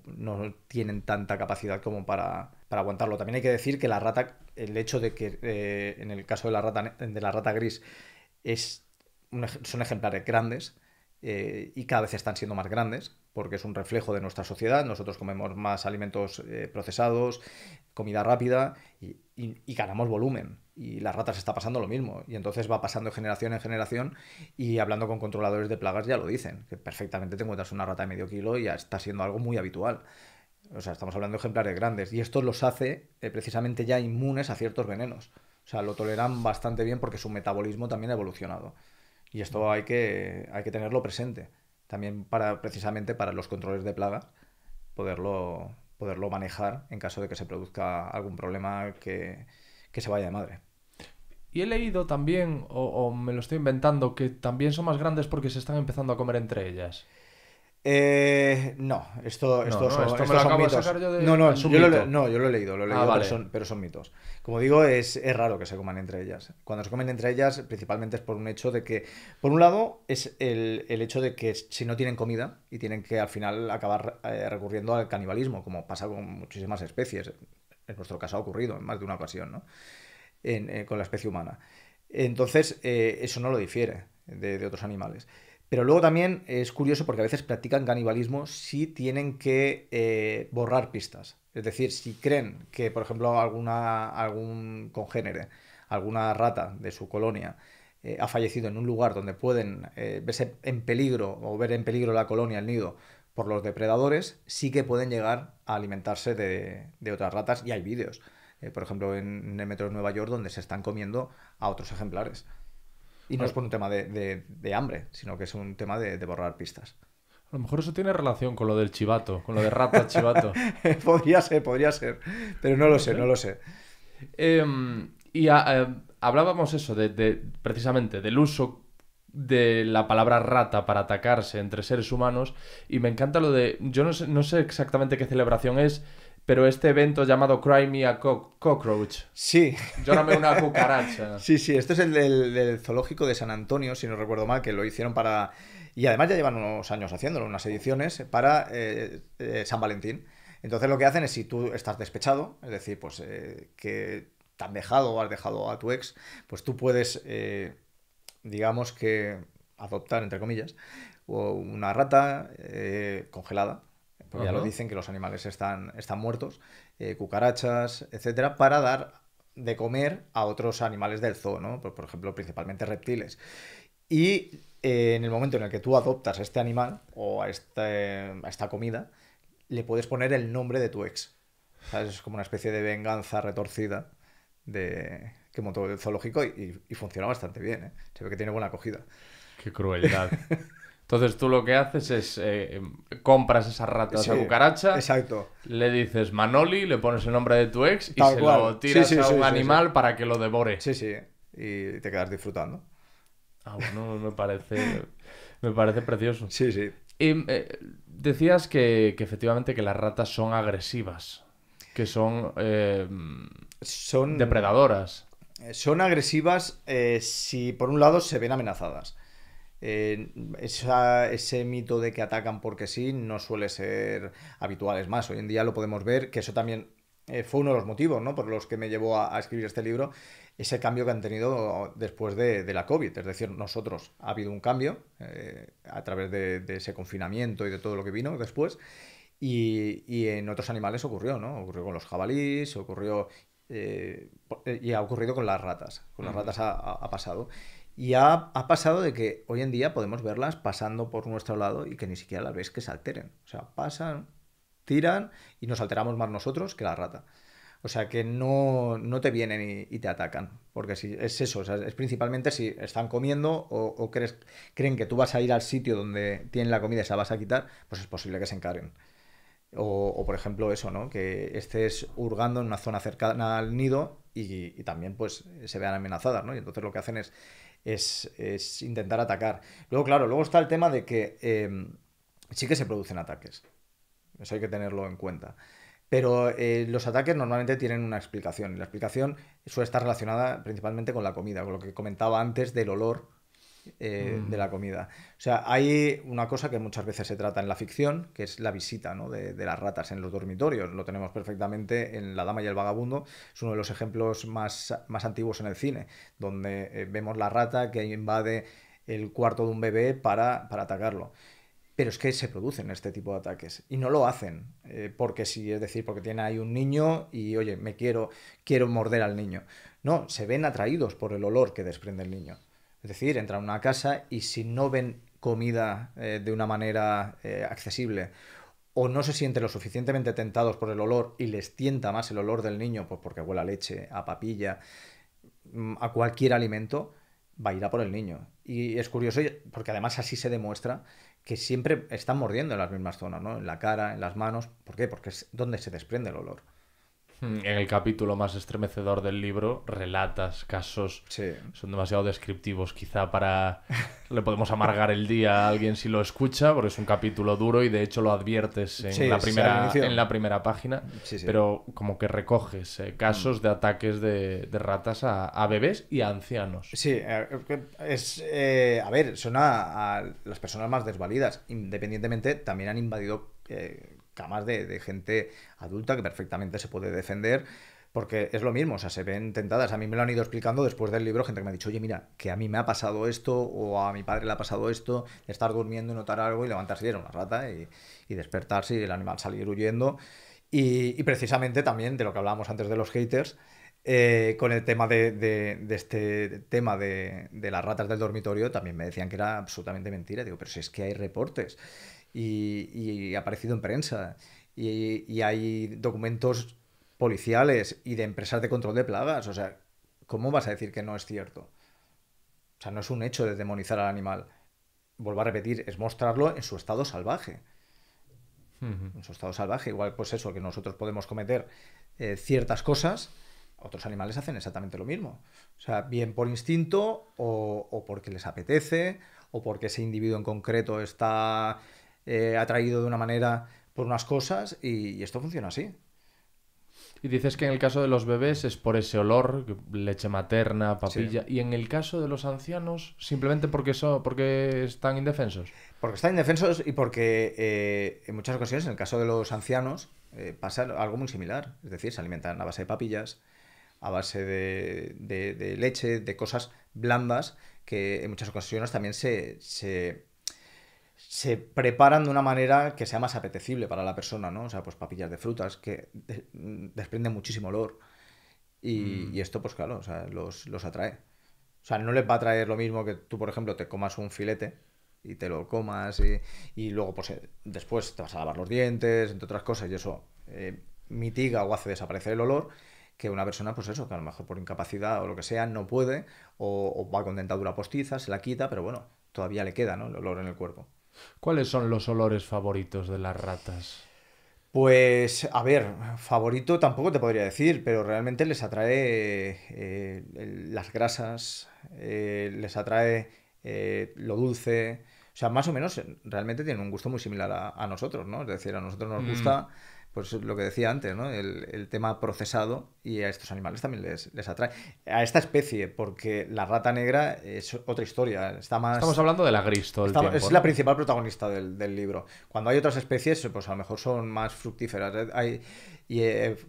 Speaker 2: tienen tanta capacidad como para aguantarlo. También hay que decir que la rata, el hecho de que en el caso de la rata gris son ejemplares grandes y cada vez están siendo más grandes, porque es un reflejo de nuestra sociedad. Nosotros comemos más alimentos procesados, comida rápida y ganamos volumen. Y las ratas está pasando lo mismo. Y entonces va pasando de generación en generación y hablando con controladores de plagas ya lo dicen, que perfectamente te encuentras una rata de medio kilo y ya está siendo algo muy habitual. O sea, estamos hablando de ejemplares grandes y esto los hace precisamente ya inmunes a ciertos venenos. O sea, lo toleran bastante bien porque su metabolismo también ha evolucionado. Y esto hay que tenerlo presente. También precisamente para los controles de plagas, poderlo manejar en caso de que se produzca algún problema que se vaya de madre.
Speaker 1: Y he leído también, o me lo estoy inventando, que también son más grandes porque se están empezando a comer entre ellas.
Speaker 2: No, esto,
Speaker 1: No,
Speaker 2: estos
Speaker 1: no,
Speaker 2: son,
Speaker 1: esto me lo
Speaker 2: estos son
Speaker 1: acabo de
Speaker 2: mitos.
Speaker 1: sacar yo de...
Speaker 2: No, no,
Speaker 1: Es un
Speaker 2: yo
Speaker 1: mito.
Speaker 2: no, yo lo he
Speaker 1: Ah,
Speaker 2: leído, pero
Speaker 1: vale.
Speaker 2: son mitos. Como digo, es raro que se coman entre ellas. Cuando se comen entre ellas, principalmente es por un hecho de que, por un lado, es el hecho de que si no tienen comida y tienen que al final acabar recurriendo al canibalismo, como pasa con muchísimas especies. En nuestro caso ha ocurrido en más de una ocasión, ¿no? Con la especie humana. Entonces, eso no lo difiere de otros animales. Pero luego también es curioso porque a veces practican canibalismo si tienen que borrar pistas. Es decir, si creen que, por ejemplo, algún congénere, alguna rata de su colonia ha fallecido en un lugar donde pueden verse en peligro o ver en peligro la colonia, el nido, por los depredadores, sí que pueden llegar a alimentarse de otras ratas y hay vídeos. Por ejemplo, en el metro de Nueva York donde se están comiendo a otros ejemplares. Y no es
Speaker 1: A
Speaker 2: por un tema de hambre, sino que es un tema de borrar pistas.
Speaker 1: lo mejor eso tiene relación con lo del chivato, con lo de rata chivato.
Speaker 2: Podría ser, pero no lo
Speaker 1: No
Speaker 2: sé,
Speaker 1: sé.
Speaker 2: no lo sé.
Speaker 1: Hablábamos eso, precisamente del uso de la palabra rata para atacarse entre seres humanos y me encanta lo de... Yo no sé exactamente qué celebración es, pero este evento llamado Cry Me a Cockroach.
Speaker 2: Sí,
Speaker 1: Llórame una cucaracha.
Speaker 2: sí, sí, esto es el del zoológico de San Antonio, si no recuerdo mal, que lo hicieron y además ya llevan unos años haciéndolo, unas ediciones, para San Valentín. Entonces lo que hacen es, si tú estás despechado, es decir, pues que te han dejado o has dejado a tu ex, pues tú puedes, digamos que, adoptar, entre comillas, una rata congelada, porque ya lo
Speaker 1: Ajá.
Speaker 2: dicen que los animales están muertos, cucarachas, etcétera, para dar de comer a otros animales del zoo, ¿no? Por ejemplo, principalmente reptiles. Y en el momento en el que tú adoptas a este animal o a esta comida, le puedes poner el nombre de tu ex. ¿Sabes? Es como una especie de venganza retorcida que montó el zoológico y funciona bastante bien, ¿eh? Se ve que tiene buena acogida.
Speaker 1: Qué crueldad. Entonces tú lo que haces es compras esas ratas a
Speaker 2: Sí,
Speaker 1: cucaracha,
Speaker 2: exacto.
Speaker 1: le dices Manoli, le pones el nombre de tu ex y
Speaker 2: Tal
Speaker 1: se
Speaker 2: cual.
Speaker 1: lo
Speaker 2: Sí,
Speaker 1: tiras
Speaker 2: sí,
Speaker 1: a
Speaker 2: sí,
Speaker 1: un
Speaker 2: sí, sí.
Speaker 1: animal para que lo devore.
Speaker 2: Sí, sí. Y te quedas disfrutando.
Speaker 1: Ah, bueno, me parece precioso.
Speaker 2: Sí, sí.
Speaker 1: Y decías que efectivamente que las ratas son agresivas, que son
Speaker 2: Son,
Speaker 1: depredadoras.
Speaker 2: son agresivas si por un lado se ven amenazadas. Ese mito de que atacan porque sí no suele ser habitual. Es más, hoy en día lo podemos ver, que eso también fue uno de los motivos, ¿no?, por los que me llevó a escribir este libro, ese cambio que han tenido después de la COVID. Es decir, nosotros ha habido un cambio a través de ese confinamiento y de todo lo que vino después. Y en otros animales ocurrió, ¿no? Ocurrió con los jabalíes, ocurrió y ha ocurrido con las ratas. Con las ratas ha pasado. Y ha pasado de que hoy en día podemos verlas pasando por nuestro lado y que ni siquiera las ves que se alteren. O sea, pasan, tiran y nos alteramos más nosotros que la rata. O sea, que no te vienen y te atacan. Porque si es eso, o sea, es principalmente si están comiendo o creen que tú vas a ir al sitio donde tienen la comida y se la vas a quitar, pues es posible que se encaren. Por ejemplo, eso, ¿no? Que estés hurgando en una zona cercana al nido y también pues se vean amenazadas, ¿no? Y entonces lo que hacen es intentar atacar. Luego está el tema de que sí que se producen ataques. Eso hay que tenerlo en cuenta. Pero los ataques normalmente tienen una explicación. Y la explicación suele estar relacionada principalmente con la comida, con lo que comentaba antes del olor de la comida. O sea, hay una cosa que muchas veces se trata en la ficción, que es la visita, ¿no?, de las ratas en los dormitorios. Lo tenemos perfectamente en La Dama y el Vagabundo. Es uno de los ejemplos más antiguos en el cine, donde vemos la rata que invade el cuarto de un bebé para atacarlo. Pero es que se producen este tipo de ataques y no lo hacen porque sí, es decir, porque tiene ahí un niño y, oye, quiero morder al niño. No, se ven atraídos por el olor que desprende el niño. Es decir, entran a una casa y si no ven comida de una manera accesible o no se sienten lo suficientemente tentados por el olor y les tienta más el olor del niño, pues porque huele a leche, a papilla, a cualquier alimento, va a ir a por el niño. Y es curioso porque además así se demuestra que siempre están mordiendo en las mismas zonas, ¿no? En la cara, en las manos. ¿Por qué? Porque es donde se desprende el olor.
Speaker 1: En el capítulo más estremecedor del libro relatas casos,
Speaker 2: Sí.
Speaker 1: son demasiado descriptivos quizá para... Le podemos amargar el día a alguien si lo escucha, porque es un capítulo duro y de hecho lo adviertes en,
Speaker 2: Sí,
Speaker 1: la,
Speaker 2: al
Speaker 1: primera,
Speaker 2: inicio.
Speaker 1: en la primera página,
Speaker 2: Sí, sí.
Speaker 1: pero como que recoges casos de ataques de ratas a bebés y a ancianos.
Speaker 2: Sí, a ver, son a las personas más desvalidas. Independientemente, también han invadido camas de gente adulta que perfectamente se puede defender, porque es lo mismo, o sea, se ven tentadas. A mí me lo han ido explicando después del libro, gente que me ha dicho, oye, mira, que a mí me ha pasado esto, o a mi padre le ha pasado esto, de estar durmiendo y notar algo y levantarse y era una rata, y despertarse y el animal salir huyendo. Y precisamente también de lo que hablábamos antes de los haters, con el tema de este tema de las ratas del dormitorio, también me decían que era absolutamente mentira. Digo, pero si es que hay reportes y ha aparecido en prensa y hay documentos policiales y de empresas de control de plagas. O sea, ¿cómo vas a decir que no es cierto? O sea, no es un hecho de demonizar al animal. Vuelvo a repetir, es mostrarlo en su estado salvaje. En su estado salvaje. Igual, pues eso, que nosotros podemos cometer ciertas cosas, otros animales hacen exactamente lo mismo. O sea, bien por instinto o porque les apetece o porque ese individuo en concreto está atraído de una manera por unas cosas y esto funciona así.
Speaker 1: Y dices que en el caso de los bebés es por ese olor, leche materna,
Speaker 2: Sí.
Speaker 1: papilla, y en el caso de los ancianos simplemente porque están indefensos.
Speaker 2: Porque están indefensos y porque en muchas ocasiones, en el caso de los ancianos, pasa algo muy similar. Es decir, se alimentan a base de papillas, a base de leche, de cosas blandas que en muchas ocasiones también se preparan de una manera que sea más apetecible para la persona, ¿no? O sea, pues papillas de frutas que desprenden muchísimo olor y esto, pues claro, o sea, los atrae. O sea, no les va a traer lo mismo que tú, por ejemplo, te comas un filete y te lo comas y luego, pues después te vas a lavar los dientes, entre otras cosas, y eso mitiga o hace desaparecer el olor, que una persona, pues eso, que a lo mejor por incapacidad o lo que sea, no puede, o va con dentadura postiza, se la quita, pero bueno, todavía le queda, ¿no? El olor en el cuerpo.
Speaker 1: ¿Cuáles son los olores favoritos de las ratas?
Speaker 2: Pues, a ver, favorito tampoco te podría decir, pero realmente les atrae las grasas, les atrae lo dulce. O sea, más o menos realmente tienen un gusto muy similar a nosotros, ¿no? Es decir, a nosotros nos
Speaker 1: Mm.
Speaker 2: gusta, pues lo que decía antes, ¿no? El tema procesado y a estos animales también les atrae. A esta especie, porque la rata negra es otra historia, está
Speaker 1: Estamos
Speaker 2: más...
Speaker 1: hablando de la gris todo el tiempo,
Speaker 2: Es la
Speaker 1: ¿no?
Speaker 2: principal protagonista del libro. Cuando hay otras especies, pues a lo mejor son más fructíferas.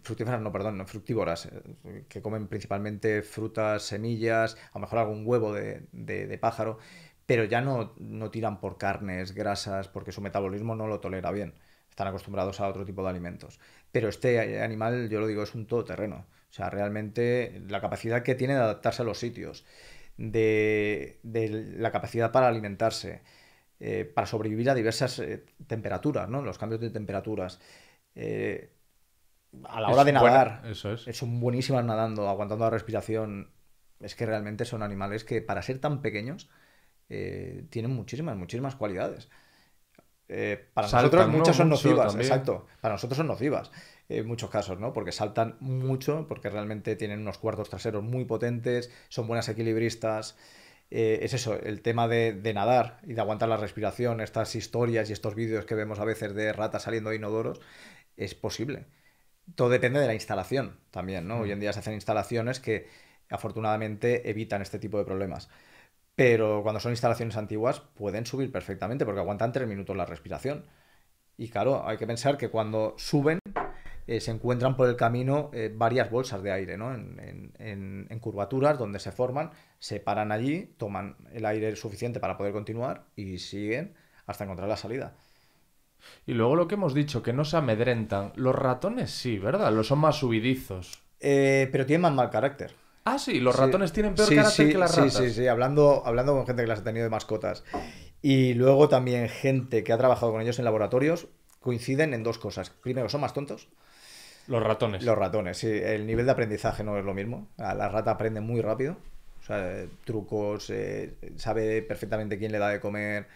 Speaker 2: Fructíferas, no, perdón, no, fructívoras, que comen principalmente frutas, semillas, a lo mejor algún huevo de pájaro, pero ya no tiran por carnes, grasas, porque su metabolismo no lo tolera bien. Están acostumbrados a otro tipo de alimentos. Pero este animal, yo lo digo, es un todoterreno. O sea, realmente la capacidad que tiene de adaptarse a los sitios, de la capacidad para alimentarse, para sobrevivir a diversas temperaturas, ¿no? Los cambios de temperaturas. Eh, a la hora
Speaker 1: Es
Speaker 2: de
Speaker 1: buena,
Speaker 2: nadar,
Speaker 1: eso es.
Speaker 2: son buenísimas nadando, aguantando la respiración. Es que realmente son animales que, para ser tan pequeños, tienen muchísimas cualidades. Para nosotros
Speaker 1: Saltan, ¿no?
Speaker 2: muchas son
Speaker 1: Mucho
Speaker 2: nocivas,
Speaker 1: también.
Speaker 2: exacto. Para nosotros son nocivas en muchos casos, ¿no? Porque saltan mucho, porque realmente tienen unos cuartos traseros muy potentes, son buenas equilibristas. Es eso, el tema de nadar y de aguantar la respiración, estas historias y estos vídeos que vemos a veces de ratas saliendo de inodoros, es posible. Todo depende de la instalación también, ¿no? Hoy
Speaker 1: Mm.
Speaker 2: en día se hacen instalaciones que afortunadamente evitan este tipo de problemas. Pero cuando son instalaciones antiguas pueden subir perfectamente porque aguantan 3 minutos la respiración. Y claro, hay que pensar que cuando suben se encuentran por el camino varias bolsas de aire, ¿no? En curvaturas donde se forman, se paran allí, toman el aire suficiente para poder continuar y siguen hasta encontrar la salida.
Speaker 1: Y luego lo que hemos dicho, que no se amedrentan. Los ratones sí, ¿verdad? Los son más subidizos.
Speaker 2: Pero tienen más mal carácter.
Speaker 1: Ah, sí, los
Speaker 2: Sí,
Speaker 1: ratones tienen peor
Speaker 2: sí,
Speaker 1: carácter que
Speaker 2: sí,
Speaker 1: las
Speaker 2: sí, sí,
Speaker 1: ratas.
Speaker 2: sí. Hablando con gente que las ha tenido de mascotas y luego también gente que ha trabajado con ellos en laboratorios, coinciden en dos cosas. Primero, son más tontos.
Speaker 1: Los ratones.
Speaker 2: Los ratones, sí. El nivel de aprendizaje no es lo mismo. La rata aprende muy rápido. O sea, trucos, sabe perfectamente quién le da de comer,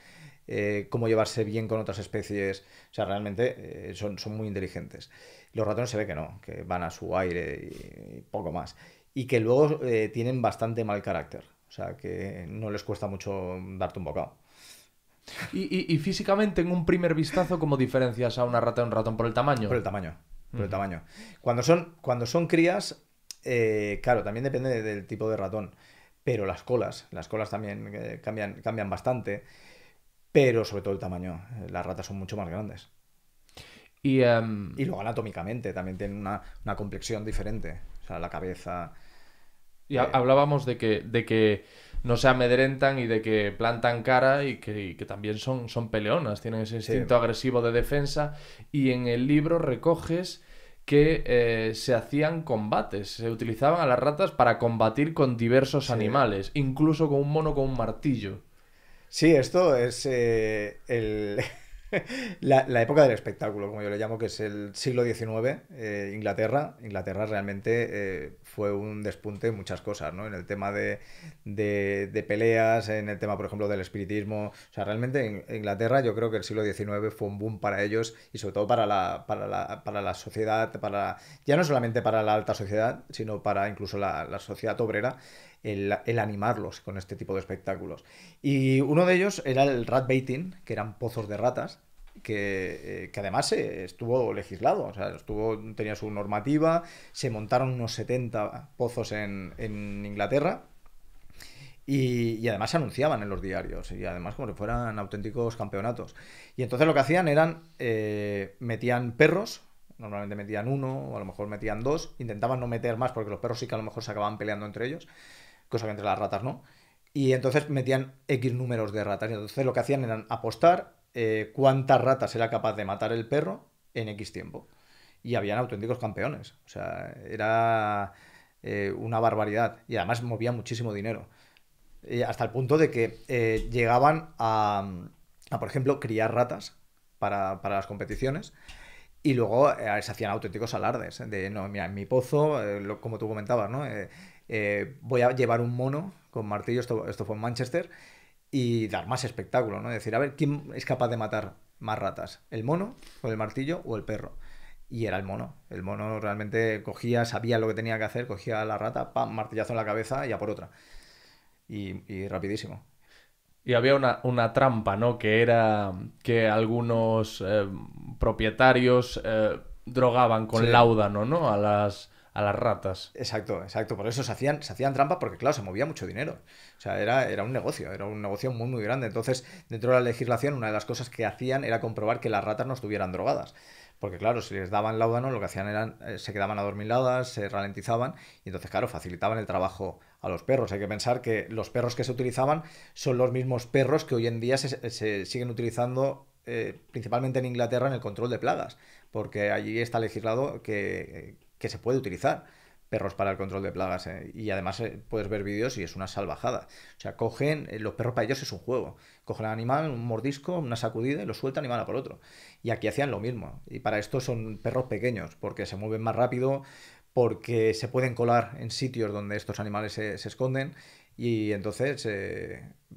Speaker 2: cómo llevarse bien con otras especies. O sea, realmente son muy inteligentes. Los ratones se ve que no, que van a su aire y poco más. Y que luego tienen bastante mal carácter. O sea, que no les cuesta mucho darte un bocado.
Speaker 1: Y físicamente, en un primer vistazo, ¿cómo diferencias a una rata de un ratón por el
Speaker 2: Por
Speaker 1: tamaño?
Speaker 2: el tamaño. Por el
Speaker 1: Ujú.
Speaker 2: tamaño. Cuando son crías, claro, también depende del tipo de ratón. Pero las colas también cambian bastante. Pero sobre todo el tamaño. Las ratas son mucho más grandes.
Speaker 1: Y,
Speaker 2: Y luego anatómicamente también tienen una complexión diferente. O sea, la cabeza. eh,
Speaker 1: hablábamos de que no se amedrentan y de que plantan cara y que también son peleonas, tienen ese
Speaker 2: sí,
Speaker 1: instinto agresivo de defensa. Y en el libro recoges que se hacían combates, se utilizaban a las ratas para combatir con diversos
Speaker 2: sí.
Speaker 1: animales, incluso con un mono con un martillo.
Speaker 2: Sí, esto es la época del espectáculo, como yo le llamo, que es el siglo XIX, Inglaterra. Inglaterra realmente fue un despunte en muchas cosas, ¿no? En el tema de peleas, en el tema, por ejemplo, del espiritismo. O sea, realmente en Inglaterra yo creo que el siglo XIX fue un boom para ellos y sobre todo para la sociedad, ya no solamente para la alta sociedad, sino para incluso la sociedad obrera, el animarlos con este tipo de espectáculos. Y uno de ellos era el rat baiting, que eran pozos de ratas, que además estuvo legislado, o sea, tenía su normativa, se montaron unos 70 pozos en Inglaterra y además se anunciaban en los diarios y además como si fueran auténticos campeonatos. Y entonces lo que hacían eran, metían perros Normalmente metían uno, o a lo mejor metían dos. Intentaban no meter más porque los perros sí que a lo mejor se acababan peleando entre ellos, cosa que entre las ratas no. Y entonces metían X números de ratas. Y entonces lo que hacían era apostar cuántas ratas era capaz de matar el perro en X tiempo. Y habían auténticos campeones. O sea, era una barbaridad. Y además movía muchísimo dinero. Hasta el punto de que llegaban a, por ejemplo, criar ratas para las competiciones. Y luego se hacían auténticos alardes de, no, mira, en mi pozo, como tú comentabas, ¿no? Voy a llevar un mono con martillo, esto fue en Manchester, y dar más espectáculo, ¿no? Decir, a ver, ¿quién es capaz de matar más ratas? ¿El mono, con el martillo o el perro? Y era el mono. El mono realmente cogía, sabía lo que tenía que hacer, cogía a la rata, pam, martillazo en la cabeza y a por otra. Y rapidísimo.
Speaker 1: Y había una trampa, ¿no? Que era que algunos propietarios drogaban con
Speaker 2: Sí.
Speaker 1: láudano, ¿no? A las ratas.
Speaker 2: Exacto, exacto. Por eso se hacían trampas porque, claro, se movía mucho dinero. O sea, era un negocio muy, muy grande. Entonces, dentro de la legislación, una de las cosas que hacían era comprobar que las ratas no estuvieran drogadas. Porque, claro, si les daban láudano, lo que hacían era, se quedaban adormiladas, se ralentizaban y entonces, claro, facilitaban el trabajo a los perros. Hay que pensar que los perros que se utilizaban son los mismos perros que hoy en día se siguen utilizando principalmente en Inglaterra en el control de plagas. Porque allí está legislado que se puede utilizar perros para el control de plagas. Y además puedes ver vídeos y es una salvajada. O sea, cogen, los perros para ellos es un juego. Cogen al animal, un mordisco, una sacudida y lo sueltan y van a por otro. Y aquí hacían lo mismo. Y para esto son perros pequeños, porque se mueven más rápido, porque se pueden colar en sitios donde estos animales se esconden. Y entonces,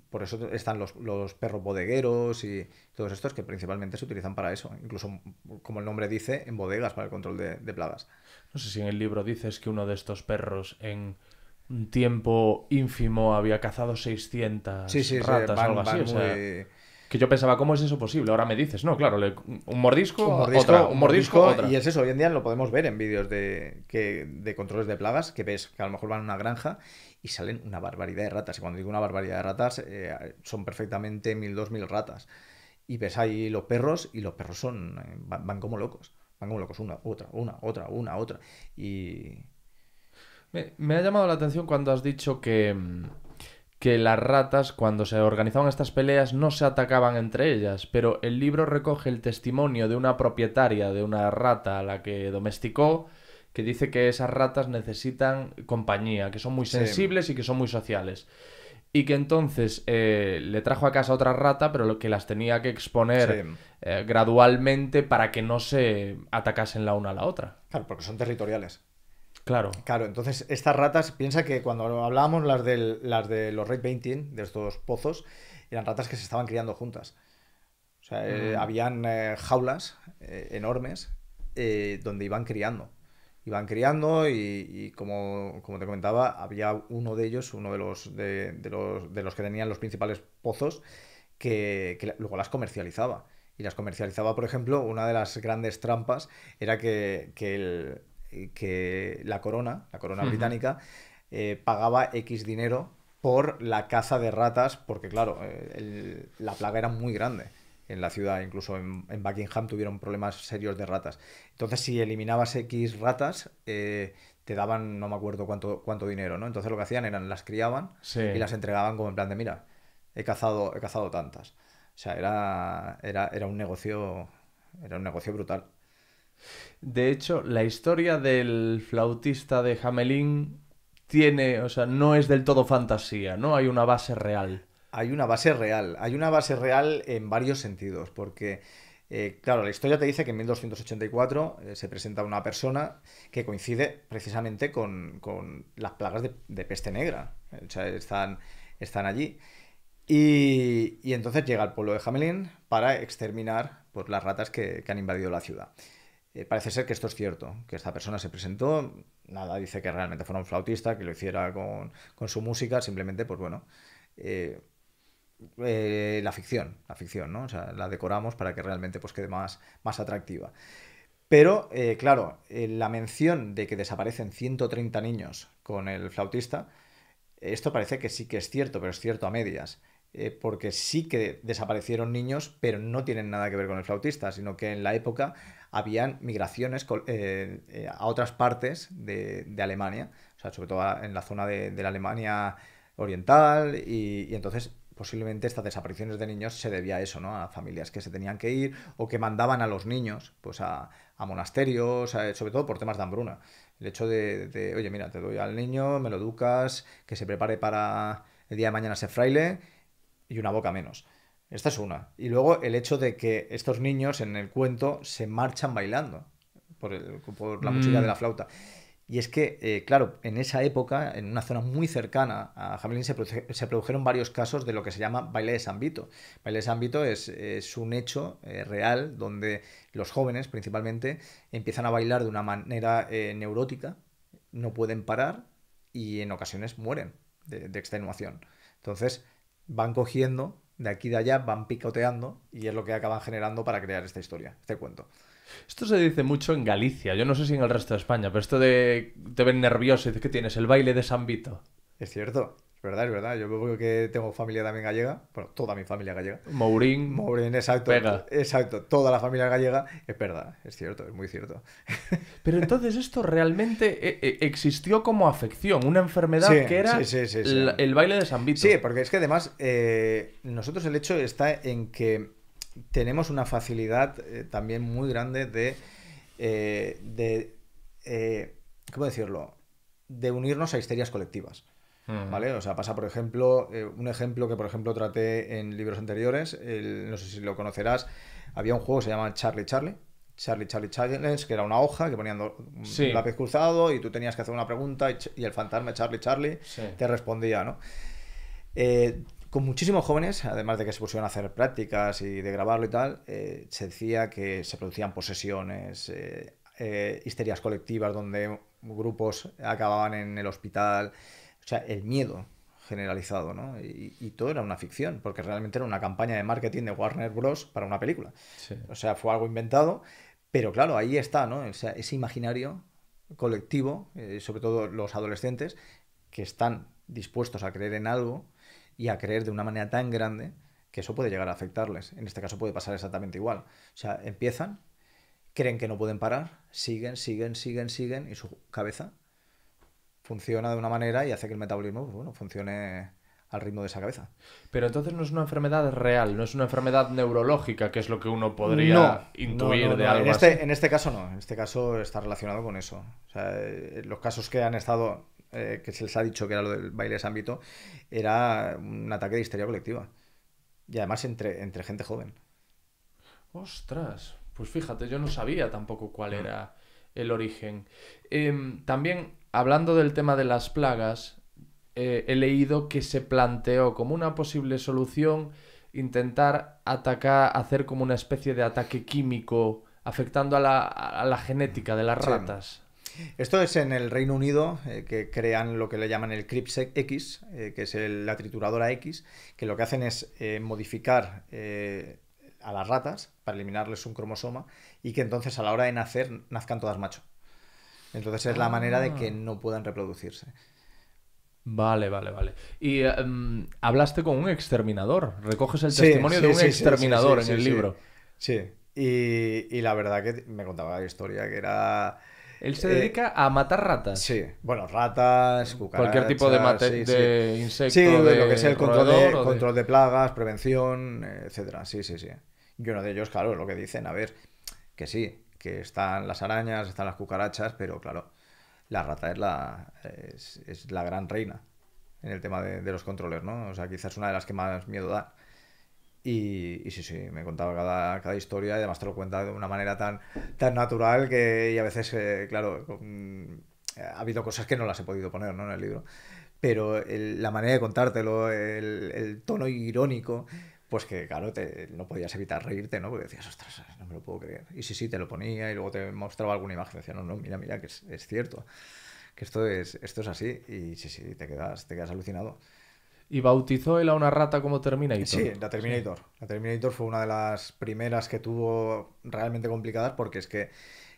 Speaker 2: por eso están los perros bodegueros y todos estos que principalmente se utilizan para eso. Incluso, como el nombre dice, en bodegas para el control de plagas.
Speaker 1: No sé si en el libro dices que uno de estos perros en un tiempo ínfimo había cazado
Speaker 2: Sí,
Speaker 1: 600
Speaker 2: sí, sí,
Speaker 1: ratas o algo así.
Speaker 2: van
Speaker 1: O sea,
Speaker 2: muy...
Speaker 1: que yo pensaba, ¿cómo es eso posible? Ahora me dices, no, claro, un mordisco,
Speaker 2: Un
Speaker 1: otra,
Speaker 2: mordisco,
Speaker 1: un
Speaker 2: un
Speaker 1: mordisco,
Speaker 2: mordisco,
Speaker 1: otra.
Speaker 2: y es eso, hoy en día lo podemos ver en vídeos de controles de plagas, que ves que a lo mejor van a una granja y salen una barbaridad de ratas. Y cuando digo una barbaridad de ratas, son perfectamente 1000, 2000 ratas. Y ves ahí los perros, y los perros van como locos. Van como locos, una, otra. Y...
Speaker 1: Me ha llamado la atención cuando has dicho que las ratas, cuando se organizaban estas peleas, no se atacaban entre ellas, pero el libro recoge el testimonio de una propietaria de una rata a la que domesticó, que dice que esas ratas necesitan compañía, que son muy
Speaker 2: Sí,
Speaker 1: sensibles y que son muy sociales. Y que entonces le trajo a casa otra rata, pero lo que las tenía que
Speaker 2: sí.
Speaker 1: exponer gradualmente para que no se atacasen la una a la otra.
Speaker 2: Claro, porque son territoriales.
Speaker 1: Claro.
Speaker 2: Claro, entonces estas ratas, piensa que cuando hablábamos las de los Red Painting, de estos pozos, eran ratas que se estaban criando juntas. O sea,
Speaker 1: Mm.
Speaker 2: habían jaulas enormes donde iban criando. Iban criando y como te comentaba, había uno de ellos, uno de los que tenían los principales pozos, que luego las comercializaba. Y las comercializaba, por ejemplo, una de las grandes trampas era que la corona
Speaker 1: Ujú.
Speaker 2: británica, pagaba X dinero por la caza de ratas, porque claro, la plaga era muy grande en la ciudad, incluso en Buckingham tuvieron problemas serios de ratas. Entonces, si eliminabas X ratas, te daban, no me acuerdo cuánto dinero, ¿no? Entonces lo que hacían eran, las criaban y
Speaker 1: Sí.
Speaker 2: las entregaban como en plan de, mira, he cazado tantas. O sea, era un negocio brutal.
Speaker 1: De hecho, la historia del flautista de Hamelin tiene, o sea, no es del todo fantasía, ¿no? Hay una base real.
Speaker 2: Hay una base real en varios sentidos, porque, claro, la historia te dice que en 1284 se presenta una persona que coincide precisamente con las plagas de peste negra. O sea, están allí. Y entonces llega al pueblo de Hamelin para exterminar pues, las ratas que han invadido la ciudad. Parece ser que esto es cierto, que esta persona se presentó, nada dice que realmente fuera un flautista, que lo hiciera con su música, simplemente, pues bueno, eh, la ficción, ¿no? O sea, la decoramos para que realmente pues, quede más atractiva. Pero, claro, la mención de que desaparecen 130 niños con el flautista, esto parece que sí que es cierto, pero es cierto a medias. porque sí que desaparecieron niños, pero no tienen nada que ver con el flautista, sino que en la época habían migraciones a otras partes de Alemania, o sea, sobre todo en la zona de la Alemania oriental, y entonces posiblemente estas desapariciones de niños se debía a eso, ¿no? A familias que se tenían que ir o que mandaban a los niños pues a monasterios, sobre todo por temas de hambruna. El hecho oye, mira, te doy al niño, me lo educas, que se prepare para el día de mañana ser fraile y una boca menos. Esta es una. Y luego el hecho de que estos niños en el cuento se marchan bailando por la música de
Speaker 1: Mm,
Speaker 2: la flauta. Y es que, claro, en esa época, en una zona muy cercana a Jamelín, se produjeron varios casos de lo que se llama baile de San Vito. Baile de San Vito es un hecho real donde los jóvenes, principalmente, empiezan a bailar de una manera neurótica, no pueden parar y en ocasiones mueren de extenuación. Entonces, van cogiendo de aquí y de allá, van picoteando y es lo que acaban generando para crear esta historia, este cuento.
Speaker 1: Esto se dice mucho en Galicia, yo no sé si en el resto de España, pero esto de te ven nervioso y dices que tienes el baile de San Vito.
Speaker 2: Es cierto, es verdad, es verdad. Yo veo que tengo familia también gallega, bueno, toda mi familia gallega.
Speaker 1: Mourín,
Speaker 2: Moren, exacto,
Speaker 1: pega.
Speaker 2: exacto, toda la familia gallega, es verdad, es cierto, es muy cierto.
Speaker 1: Pero entonces esto realmente existió como afección, una enfermedad
Speaker 2: Sí,
Speaker 1: que era
Speaker 2: sí, sí, sí, sí.
Speaker 1: el baile de San Vito.
Speaker 2: Sí, porque es que además nosotros el hecho está en que tenemos una facilidad también muy grande de ¿cómo decirlo? De unirnos a histerias colectivas.
Speaker 1: Mm.
Speaker 2: ¿Vale? O sea, pasa, por ejemplo, un ejemplo que, por ejemplo, traté en libros anteriores, no sé si lo conocerás, había un juego que se llama Charlie Charlie, Charlie Charlie Challenge, que era una hoja que ponían un
Speaker 1: Sí,
Speaker 2: lápiz cruzado y tú tenías que hacer una pregunta y el fantasma Charlie Charlie
Speaker 1: sí.
Speaker 2: te respondía, ¿no? Con muchísimos jóvenes, además de que se pusieron a hacer prácticas y de grabarlo y tal, se decía que se producían posesiones, histerias colectivas donde grupos acababan en el hospital, o sea, el miedo generalizado, ¿no? Y todo era una ficción, porque realmente era una campaña de marketing de Warner Bros. Para una película.
Speaker 1: Sí.
Speaker 2: O sea, fue algo inventado, pero claro, ahí está, ¿no? O sea, ese imaginario colectivo, sobre todo los adolescentes, que están dispuestos a creer en algo y a creer de una manera tan grande que eso puede llegar a afectarles. En este caso puede pasar exactamente igual. O sea, empiezan, creen que no pueden parar, siguen, siguen, siguen, siguen y su cabeza funciona de una manera y hace que el metabolismo, pues bueno, funcione al ritmo de esa cabeza.
Speaker 1: Pero entonces no es una enfermedad real, no es una enfermedad neurológica, que es lo que uno
Speaker 2: No,
Speaker 1: podría
Speaker 2: no,
Speaker 1: intuir
Speaker 2: no,
Speaker 1: de
Speaker 2: no.
Speaker 1: algo así.
Speaker 2: En este caso no. En este caso está relacionado con eso. O sea, los casos que han estado, que se les ha dicho que era lo del baile de San Vito, era un ataque de histeria colectiva. Y además entre gente joven.
Speaker 1: Ostras, pues fíjate, yo no sabía tampoco cuál
Speaker 2: Mm.
Speaker 1: era el origen. También, hablando del tema de las plagas, he leído que se planteó como una posible solución intentar atacar, hacer como una especie de ataque químico afectando a la genética de las
Speaker 2: Sí.
Speaker 1: ratas.
Speaker 2: Esto es en el Reino Unido, que crean lo que le llaman el CRISPR X, que es la trituradora X, que lo que hacen es modificar a las ratas para eliminarles un cromosoma y que entonces a la hora de nacer nazcan todas macho. Entonces es la manera de que
Speaker 1: Ah,
Speaker 2: no puedan reproducirse.
Speaker 1: vale, vale, vale. Y hablaste con un exterminador. Recoges el
Speaker 2: Sí,
Speaker 1: testimonio de
Speaker 2: sí,
Speaker 1: un
Speaker 2: sí, sí, sí,
Speaker 1: exterminador
Speaker 2: sí,
Speaker 1: en
Speaker 2: sí,
Speaker 1: el
Speaker 2: sí.
Speaker 1: libro.
Speaker 2: Sí. Y la verdad que me contaba la historia que era...
Speaker 1: Él se
Speaker 2: eh,
Speaker 1: dedica a matar ratas.
Speaker 2: sí, bueno, ratas,
Speaker 1: Cualquier tipo de,
Speaker 2: cucarachas, sí, sí.
Speaker 1: de
Speaker 2: Sí,
Speaker 1: insecto,
Speaker 2: lo que es
Speaker 1: de
Speaker 2: el
Speaker 1: roedor o de...
Speaker 2: control de plagas, prevención, etcétera. Sí, sí, sí. Y uno de ellos, claro, lo que dicen, a ver, que sí, que están las arañas, están las cucarachas, pero claro, la rata es la gran reina en el tema de los controles, ¿no? O sea, quizás una de las que más miedo da. Y sí, sí, me contaba cada historia y además te lo cuenta de una manera tan natural que y a veces, claro, ha habido cosas que no las he podido poner, ¿no? En el libro. Pero la manera de contártelo, el tono irónico, pues que claro, no podías evitar reírte, ¿no? Porque decías, ostras, no me lo puedo creer. Y sí, sí, te lo ponía y luego te mostraba alguna imagen. Decía, no, no, mira, mira, que es cierto, que esto es así. Y sí, sí, te quedas alucinado.
Speaker 1: Y bautizó él a una rata como Terminator.
Speaker 2: Sí, la
Speaker 1: Sí.
Speaker 2: Terminator. La Terminator fue una de las primeras que tuvo realmente complicadas porque es que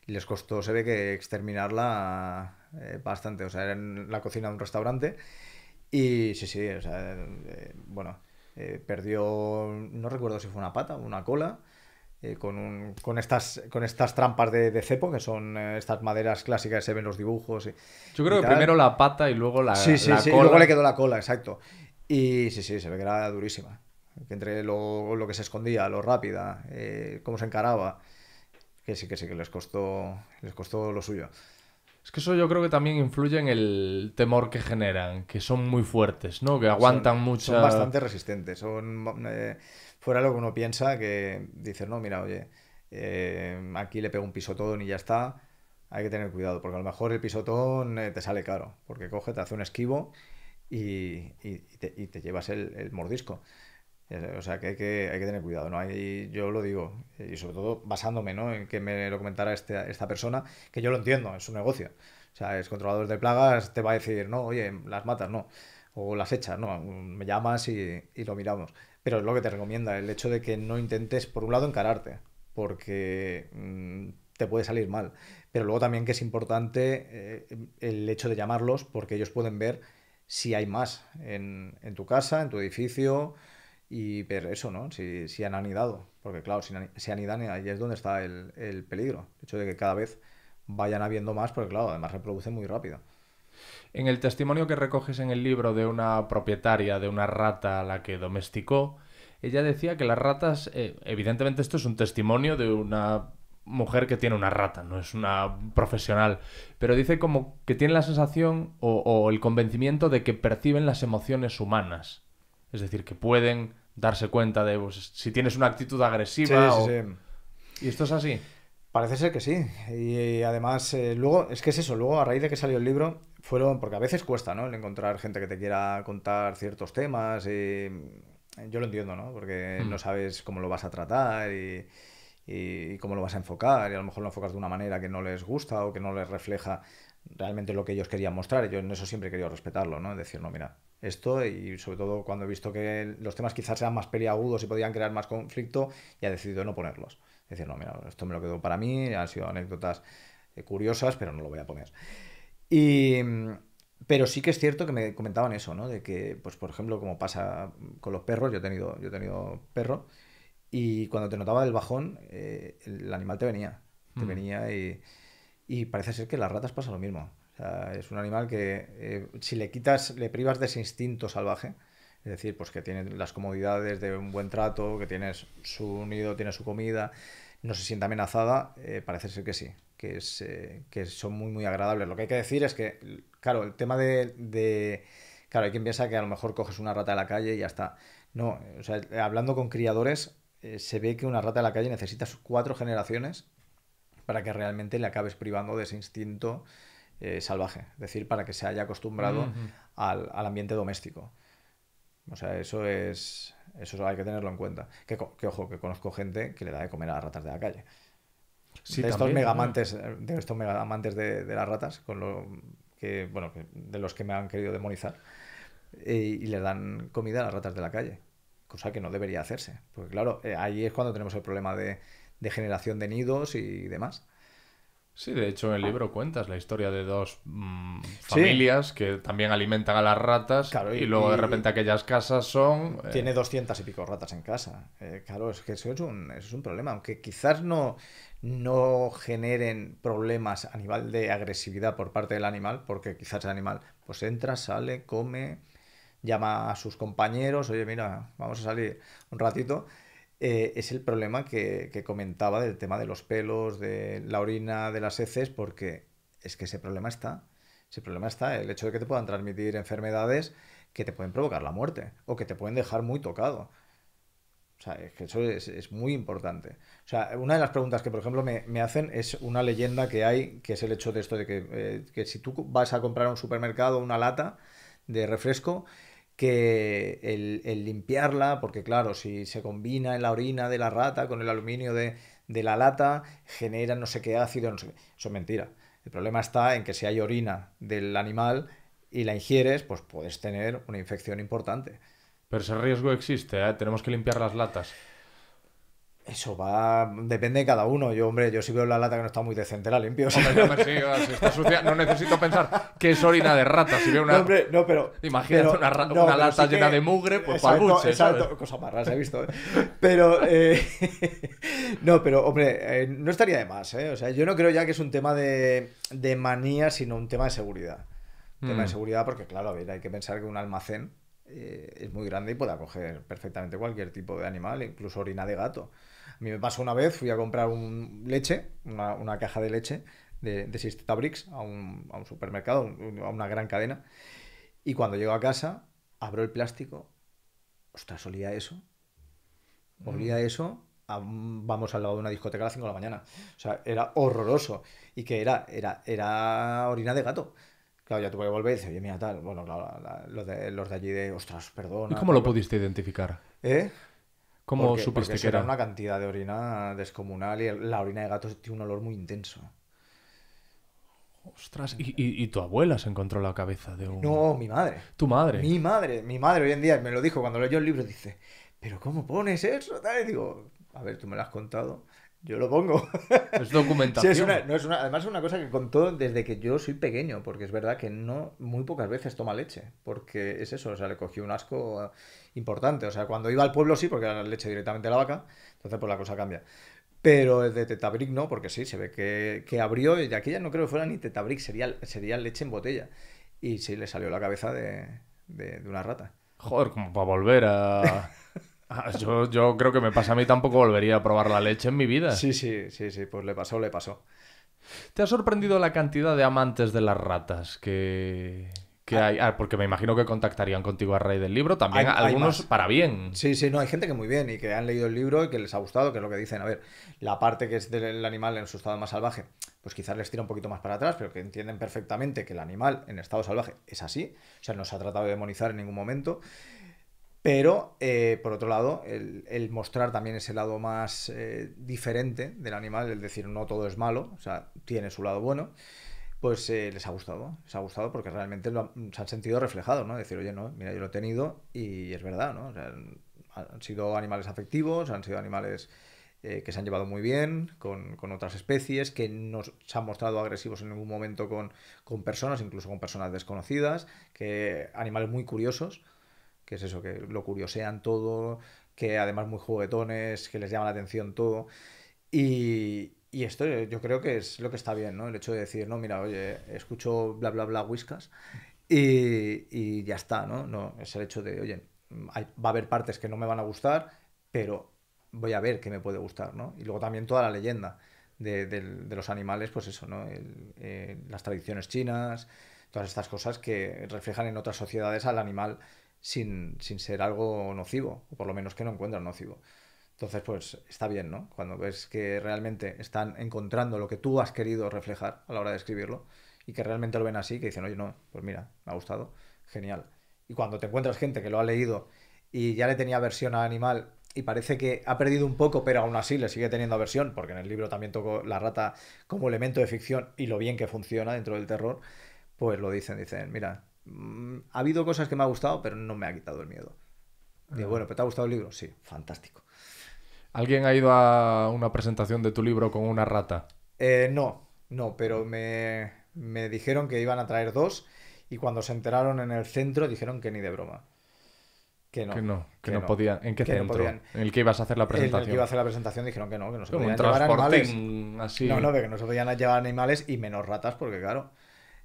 Speaker 2: les costó, se ve que exterminarla bastante. O sea, era en la cocina de un restaurante y sí, sí, o sea, bueno. Perdió, no recuerdo si fue una pata o una cola, con estas trampas de cepo, que son estas maderas clásicas que se ven en los dibujos
Speaker 1: Yo
Speaker 2: y
Speaker 1: creo que
Speaker 2: tal.
Speaker 1: primero la pata y luego
Speaker 2: Sí, sí,
Speaker 1: la
Speaker 2: sí. Y luego le
Speaker 1: cola.
Speaker 2: quedó la cola, exacto. Y sí, sí, se ve que era durísima. Que entre lo que se escondía, lo rápida, cómo se encaraba, que sí, que les costó lo suyo.
Speaker 1: Es que eso yo creo que también influye en el temor que generan, que son muy fuertes, ¿no? Que aguantan
Speaker 2: Son
Speaker 1: mucha...
Speaker 2: bastante resistentes. Fuera lo que uno piensa, que dices, no, mira, oye, aquí le pego un pisotón y ya está. Hay que tener cuidado, porque a lo mejor el pisotón te sale caro, porque coge, te hace un esquivo y te llevas el mordisco. O sea que hay que tener cuidado, ¿no? Yo lo digo, y sobre todo basándome, ¿no? En que me lo comentara esta persona, que yo lo entiendo, es un negocio. O sea, es controlador de plagas, te va a decir, no, oye, las matas, no. O las echas, no. Me llamas y lo miramos. Pero es lo que te recomienda, el hecho de que no intentes, por un lado, encararte, porque te puede salir mal. Pero luego también que es importante el hecho de llamarlos, porque ellos pueden ver si hay más en tu casa, en tu edificio y ver eso, ¿no? Si han anidado. Porque claro, si anidan, ahí es donde está el peligro. El hecho de que cada vez vayan habiendo más, porque claro, además reproducen muy rápido.
Speaker 1: En el testimonio que recoges en el libro de una propietaria de una rata a la que domesticó, ella decía que las ratas, evidentemente esto es un testimonio de una mujer que tiene una rata, no es una profesional, pero dice como que tiene la sensación o el convencimiento de que perciben las emociones humanas. Es decir, que pueden darse cuenta de pues, si tienes una actitud
Speaker 2: Sí,
Speaker 1: agresiva
Speaker 2: sí,
Speaker 1: o...
Speaker 2: sí.
Speaker 1: ¿Y esto es así?
Speaker 2: Parece ser que sí. Y además, luego, es que es eso, luego a raíz de que salió el libro, fueron, porque a veces cuesta, ¿no? El encontrar gente que te quiera contar ciertos temas. Y yo lo entiendo, ¿no? Porque
Speaker 1: Hmm.
Speaker 2: no sabes cómo lo vas a tratar y cómo lo vas a enfocar. Y a lo mejor lo enfocas de una manera que no les gusta o que no les refleja realmente lo que ellos querían mostrar. Y yo en eso siempre he querido respetarlo, ¿no? Decir, no, mira, esto, y sobre todo cuando he visto que los temas quizás eran más peliagudos y podían crear más conflicto, ya he decidido no ponerlos. Decir, no, mira, esto me lo quedo para mí, han sido anécdotas curiosas, pero no lo voy a poner. Y, pero sí que es cierto que me comentaban eso, ¿no? De que, pues por ejemplo, como pasa con los perros, yo he tenido perro, y cuando te notaba el bajón, el animal te
Speaker 1: Hmm.
Speaker 2: venía y parece ser que las ratas pasa lo mismo. O sea, es un animal que si le quitas, le privas de ese instinto salvaje, es decir, pues que tiene las comodidades de un buen trato, que tienes su nido, tiene su comida, no se siente amenazada, parece ser que sí, que son muy, muy agradables. Lo que hay que decir es que, claro, el tema claro, hay quien piensa que a lo mejor coges una rata de la calle y ya está. No, o sea, hablando con criadores, se ve que una rata de la calle necesita 4 generaciones para que realmente le acabes privando de ese instinto salvaje, es decir, para que se haya acostumbrado
Speaker 1: Mhm.
Speaker 2: al ambiente doméstico. O sea, eso hay que tenerlo en cuenta. Ojo, que conozco gente que le da de comer a las ratas de la calle.
Speaker 1: Sí, también, también.
Speaker 2: De estos mega amantes de las ratas, bueno, de los que me han querido demonizar, y les dan comida a las ratas de la calle, cosa que no debería hacerse. Porque claro, ahí es cuando tenemos el problema de generación de nidos y demás.
Speaker 1: Sí, de hecho en el libro cuentas la historia de dos
Speaker 2: Sí,
Speaker 1: familias que también alimentan a las ratas
Speaker 2: claro,
Speaker 1: y luego de repente aquellas casas son...
Speaker 2: tiene 200 y pico ratas en casa. Claro, es que eso es un problema. Aunque quizás no generen problemas a nivel de agresividad por parte del animal, porque quizás el animal pues entra, sale, come, llama a sus compañeros, oye, mira, vamos a salir un ratito. Es el problema que comentaba del tema de los pelos, de la orina, de las heces, porque es que ese problema está. Ese problema está, el hecho de que te puedan transmitir enfermedades que te pueden provocar la muerte o que te pueden dejar muy tocado. O sea, es que eso es muy importante. O sea, una de las preguntas que, por ejemplo, me hacen es una leyenda que hay, que es el hecho de esto de que si tú vas a comprar a un supermercado una lata de refresco, que el limpiarla, porque claro, si se combina en la orina de la rata con el aluminio de la lata, genera no sé qué ácido, no sé qué. Eso es mentira. El problema está en que si hay orina del animal y la ingieres, pues puedes tener una infección importante.
Speaker 1: Pero ese riesgo existe, ¿eh? Tenemos que limpiar las latas.
Speaker 2: Eso depende de cada uno. Yo, hombre, yo si veo la lata que no está muy decente, la limpio.
Speaker 1: Hombre, yo me sigo, si está sucia, no necesito pensar que es orina de rata. Si veo una...
Speaker 2: No, hombre, no, pero...
Speaker 1: Imagínate
Speaker 2: pero,
Speaker 1: una
Speaker 2: pero
Speaker 1: lata
Speaker 2: sí que...
Speaker 1: llena de mugre, pues para
Speaker 2: Exacto,
Speaker 1: buche,
Speaker 2: exacto.
Speaker 1: ¿sabes?
Speaker 2: Cosas marras he visto, ¿eh? Pero, no, pero, hombre, no estaría de más, ¿eh? O sea, yo no creo ya que es un tema de manía, sino un tema de seguridad. Un tema de seguridad porque, claro, a ver, hay que pensar que un almacén es muy grande y puede acoger perfectamente cualquier tipo de animal, incluso orina de gato. A mí me pasó una vez, fui a comprar una caja de leche de 6 Bricks a un supermercado, a una gran cadena, y cuando llego a casa, abro el plástico, ostras, olía eso, vamos al lado de una discoteca a las 5 de la mañana. O sea, era horroroso. ¿Y que era orina de gato. Claro, ya tuve que volver y decir, oye, mira, tal. Bueno, claro, los de allí de, ostras,
Speaker 1: ¿Y
Speaker 2: perdona,
Speaker 1: cómo
Speaker 2: tal.
Speaker 1: lo pudiste identificar?
Speaker 2: ¿Eh?
Speaker 1: ¿Cómo
Speaker 2: Porque
Speaker 1: supiste
Speaker 2: eso
Speaker 1: que
Speaker 2: era
Speaker 1: era?
Speaker 2: una cantidad de orina descomunal y la orina de gato tiene un olor muy intenso.
Speaker 1: Ostras, y tu abuela se encontró la cabeza de un...
Speaker 2: No, mi madre.
Speaker 1: ¿Tu madre?
Speaker 2: Mi madre hoy en día me lo dijo cuando leyó el libro, dice, ¿pero cómo pones eso? Tal, y digo, a ver, tú me lo has contado, yo lo pongo.
Speaker 1: Es
Speaker 2: Sí,
Speaker 1: documentación.
Speaker 2: además es una cosa que contó desde que yo soy pequeño, porque es verdad que no, muy pocas veces toma leche, porque es eso, o sea, le cogió un asco importante. O sea, cuando iba al pueblo sí, porque era la leche directamente de la vaca, entonces pues la cosa cambia. Pero el de Tetabric no, porque sí, se ve que abrió y aquella no creo que fuera ni Tetabric, sería leche en botella. Y sí, le salió la cabeza de una rata.
Speaker 1: Joder, como para volver a... Yo creo que me pasa a mí, tampoco volvería a probar la leche en mi vida.
Speaker 2: Sí, pues le pasó.
Speaker 1: ¿Te ha sorprendido la cantidad de amantes de las ratas que hay? Porque me imagino que contactarían contigo a raíz del libro. También
Speaker 2: Hay
Speaker 1: algunos
Speaker 2: más.
Speaker 1: para bien.
Speaker 2: Sí, no, hay gente que muy bien y que han leído el libro y que les ha gustado, que es lo que dicen. A ver, la parte que es del animal en su estado más salvaje, pues quizás les tira un poquito más para atrás, pero que entienden perfectamente que el animal en estado salvaje es así. O sea, no se ha tratado de demonizar en ningún momento. Pero, por otro lado, el mostrar también ese lado más diferente del animal, el decir no todo es malo, o sea, tiene su lado bueno, pues les ha gustado porque realmente se han sentido reflejados, ¿no? Decir, oye, no, mira, yo lo he tenido y es verdad, ¿no? O sea, han sido animales afectivos, han sido animales que se han llevado muy bien con otras especies, que no se han mostrado agresivos en ningún momento con personas, incluso con personas desconocidas, que animales muy curiosos, que es eso, que lo curiosean todo, que además muy juguetones, que les llama la atención todo. Y esto yo creo que es lo que está bien, ¿no? El hecho de decir, no, mira, oye, escucho bla, bla, bla, whiskas y ya está, ¿no? No, es el hecho de, oye, va a haber partes que no me van a gustar, pero voy a ver qué me puede gustar, ¿no? Y luego también toda la leyenda de los animales, pues eso, ¿no? Las tradiciones chinas, todas estas cosas que reflejan en otras sociedades al animal sin ser algo nocivo, o por lo menos que no encuentran nocivo. Entonces, pues está bien, ¿no? Cuando ves que realmente están encontrando lo que tú has querido reflejar a la hora de escribirlo y que realmente lo ven así, que dicen, oye, no, pues mira, me ha gustado, genial. Y cuando te encuentras gente que lo ha leído y ya le tenía aversión al animal y parece que ha perdido un poco, pero aún así le sigue teniendo aversión, porque en el libro también tocó la rata como elemento de ficción y lo bien que funciona dentro del terror, pues lo dicen, mira, ha habido cosas que me ha gustado, pero no me ha quitado el miedo. Digo, bueno, ¿pero te ha gustado el libro? Sí, fantástico.
Speaker 1: ¿Alguien ha ido a una presentación de tu libro con una rata?
Speaker 2: No, pero me dijeron que iban a traer dos y cuando se enteraron en el centro dijeron que ni de broma. Que no,
Speaker 1: Que no podían. ¿En qué
Speaker 2: que no
Speaker 1: centro?
Speaker 2: podían.
Speaker 1: ¿En el que ibas a hacer la
Speaker 2: En el que iba a
Speaker 1: presentación?
Speaker 2: hacer la presentación dijeron que no se
Speaker 1: Como un
Speaker 2: podían llevar animales.
Speaker 1: transportín así.
Speaker 2: No, que no se podían llevar animales y menos ratas porque, claro,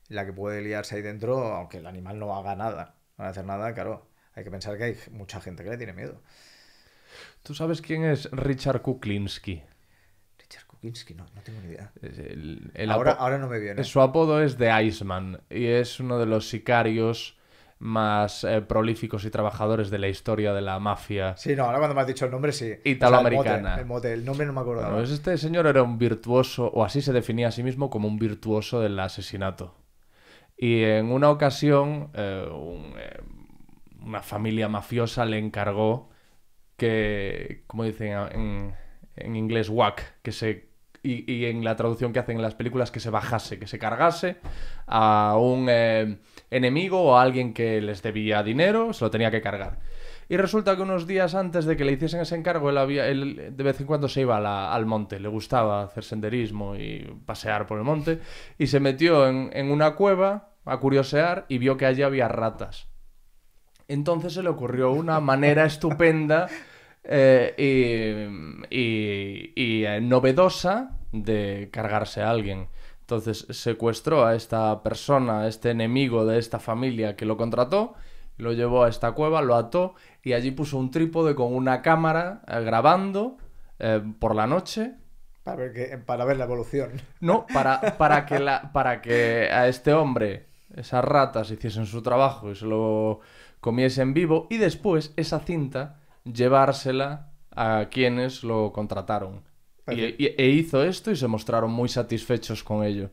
Speaker 2: la que puede liarse ahí dentro, aunque el animal no haga nada, no va a hacer nada, claro, hay que pensar que hay mucha gente que le tiene miedo.
Speaker 1: ¿Tú sabes quién es Richard Kuklinski?
Speaker 2: Richard Kukinski, no tengo ni idea.
Speaker 1: Es
Speaker 2: Ahora no me viene.
Speaker 1: Su apodo es The Iceman y es uno de los sicarios más prolíficos y trabajadores de la historia de la mafia
Speaker 2: Sí, no, ahora cuando me has dicho el nombre, sí.
Speaker 1: italoamericana.
Speaker 2: O sea, el mote, el nombre no me acordaba.
Speaker 1: Bueno, pues este señor era un virtuoso, o así se definía a sí mismo, como un virtuoso del asesinato. Y en una ocasión, una familia mafiosa le encargó que, como dicen en inglés, whack, y en la traducción que hacen en las películas, que se bajase, que se cargase a un enemigo o a alguien que les debía dinero, se lo tenía que cargar. Y resulta que unos días antes de que le hiciesen ese encargo, él de vez en cuando se iba al monte. Le gustaba hacer senderismo y pasear por el monte. Y se metió en una cueva a curiosear y vio que allí había ratas. Entonces se le ocurrió una manera estupenda novedosa de cargarse a alguien. Entonces secuestró a esta persona, a este enemigo de esta familia que lo contrató, lo llevó a esta cueva, lo ató y allí puso un trípode con una cámara grabando por la noche.
Speaker 2: Para ver la evolución.
Speaker 1: No, para que a este hombre, esas ratas, hiciesen su trabajo y se lo comiesen vivo, y después esa cinta llevársela a quienes lo contrataron. E hizo esto y se mostraron muy satisfechos con ello.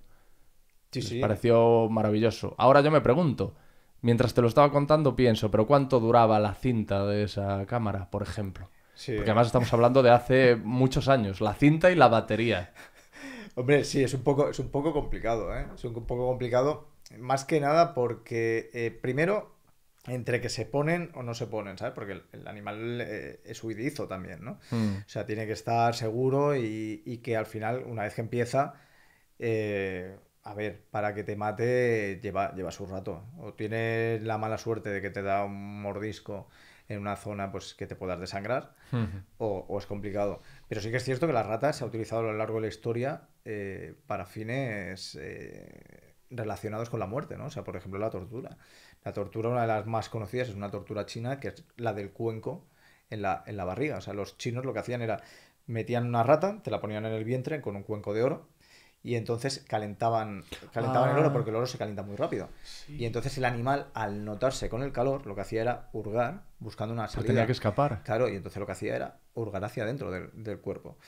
Speaker 2: Sí,
Speaker 1: Les
Speaker 2: sí.
Speaker 1: pareció maravilloso. Ahora yo me pregunto, mientras te lo estaba contando pienso, ¿pero cuánto duraba la cinta de esa cámara, por ejemplo?
Speaker 2: Sí.
Speaker 1: Porque además estamos hablando de hace muchos años, la cinta y la batería.
Speaker 2: Hombre, sí, es un poco complicado, ¿eh? Es un poco complicado, más que nada porque, primero, entre que se ponen o no se ponen, ¿sabes? Porque el animal es huidizo también, ¿no? O sea, tiene que estar seguro y que al final, una vez que empieza, a ver, para que te mate lleva su rato. O tienes la mala suerte de que te da un mordisco en una zona pues que te puedas desangrar, o es complicado. Pero sí que es cierto que la rata se ha utilizado a lo largo de la historia para fines relacionados con la muerte, ¿no? O sea, por ejemplo, la tortura. La tortura, una de las más conocidas, es una tortura china, que es la del cuenco en la barriga. O sea, los chinos lo que hacían era, metían una rata, te la ponían en el vientre con un cuenco de oro, y entonces calentaban el oro, porque el oro se calienta muy rápido.
Speaker 1: Sí.
Speaker 2: Y entonces el animal, al notarse con el calor, lo que hacía era hurgar, buscando una salida.
Speaker 1: Tenía que escapar.
Speaker 2: Claro, y entonces lo que hacía era hurgar hacia adentro del cuerpo.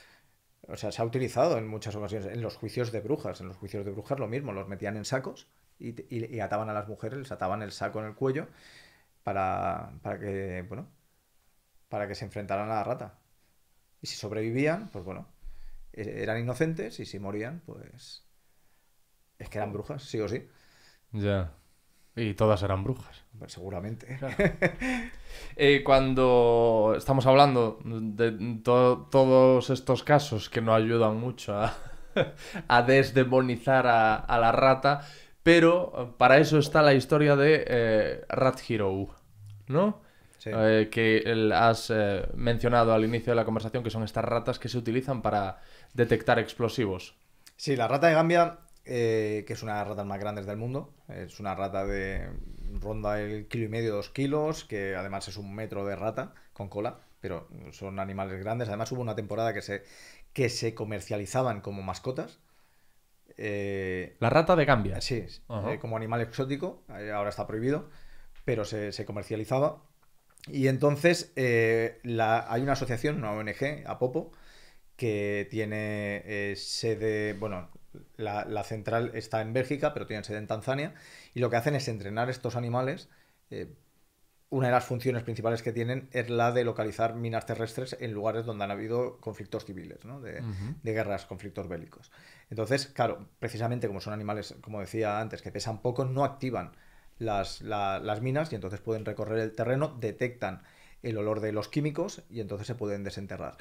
Speaker 2: O sea, se ha utilizado en muchas ocasiones. En los juicios de brujas. En los juicios de brujas lo mismo. Los metían en sacos y ataban a las mujeres, les ataban el saco en el cuello para que, bueno, para que se enfrentaran a la rata. Y si sobrevivían, pues bueno, eran inocentes, y si morían, pues es que eran brujas, sí o sí.
Speaker 1: Ya. Y todas eran brujas.
Speaker 2: Pues seguramente.
Speaker 1: Claro. Cuando estamos hablando de todos estos casos que no ayudan mucho a desdemonizar a la rata, pero para eso está la historia de Rat Hero, ¿no?
Speaker 2: Sí.
Speaker 1: Que has mencionado al inicio de la conversación, que son estas ratas que se utilizan para detectar explosivos.
Speaker 2: Sí, la rata de Gambia, que es una de las ratas más grandes del mundo, es una rata de ronda el 1,5 kg, 2 kilos, que además es 1 metro de rata con cola, pero son animales grandes. Además hubo una temporada que se comercializaban como mascotas.
Speaker 1: La rata de Gambia.
Speaker 2: Sí,
Speaker 1: Ajá.
Speaker 2: como animal exótico, ahora está prohibido, pero se comercializaba. Y entonces hay una asociación, una ONG, Apopo, que tiene sede, bueno, la central está en Bélgica, pero tiene sede en Tanzania, y lo que hacen es entrenar estos animales. Una de las funciones principales que tienen es la de localizar minas terrestres en lugares donde han habido conflictos civiles, ¿no? De guerras, conflictos bélicos. Entonces, claro, precisamente como son animales, como decía antes, que pesan poco, no activan las minas, y entonces pueden recorrer el terreno, detectan el olor de los químicos y entonces se pueden desenterrar.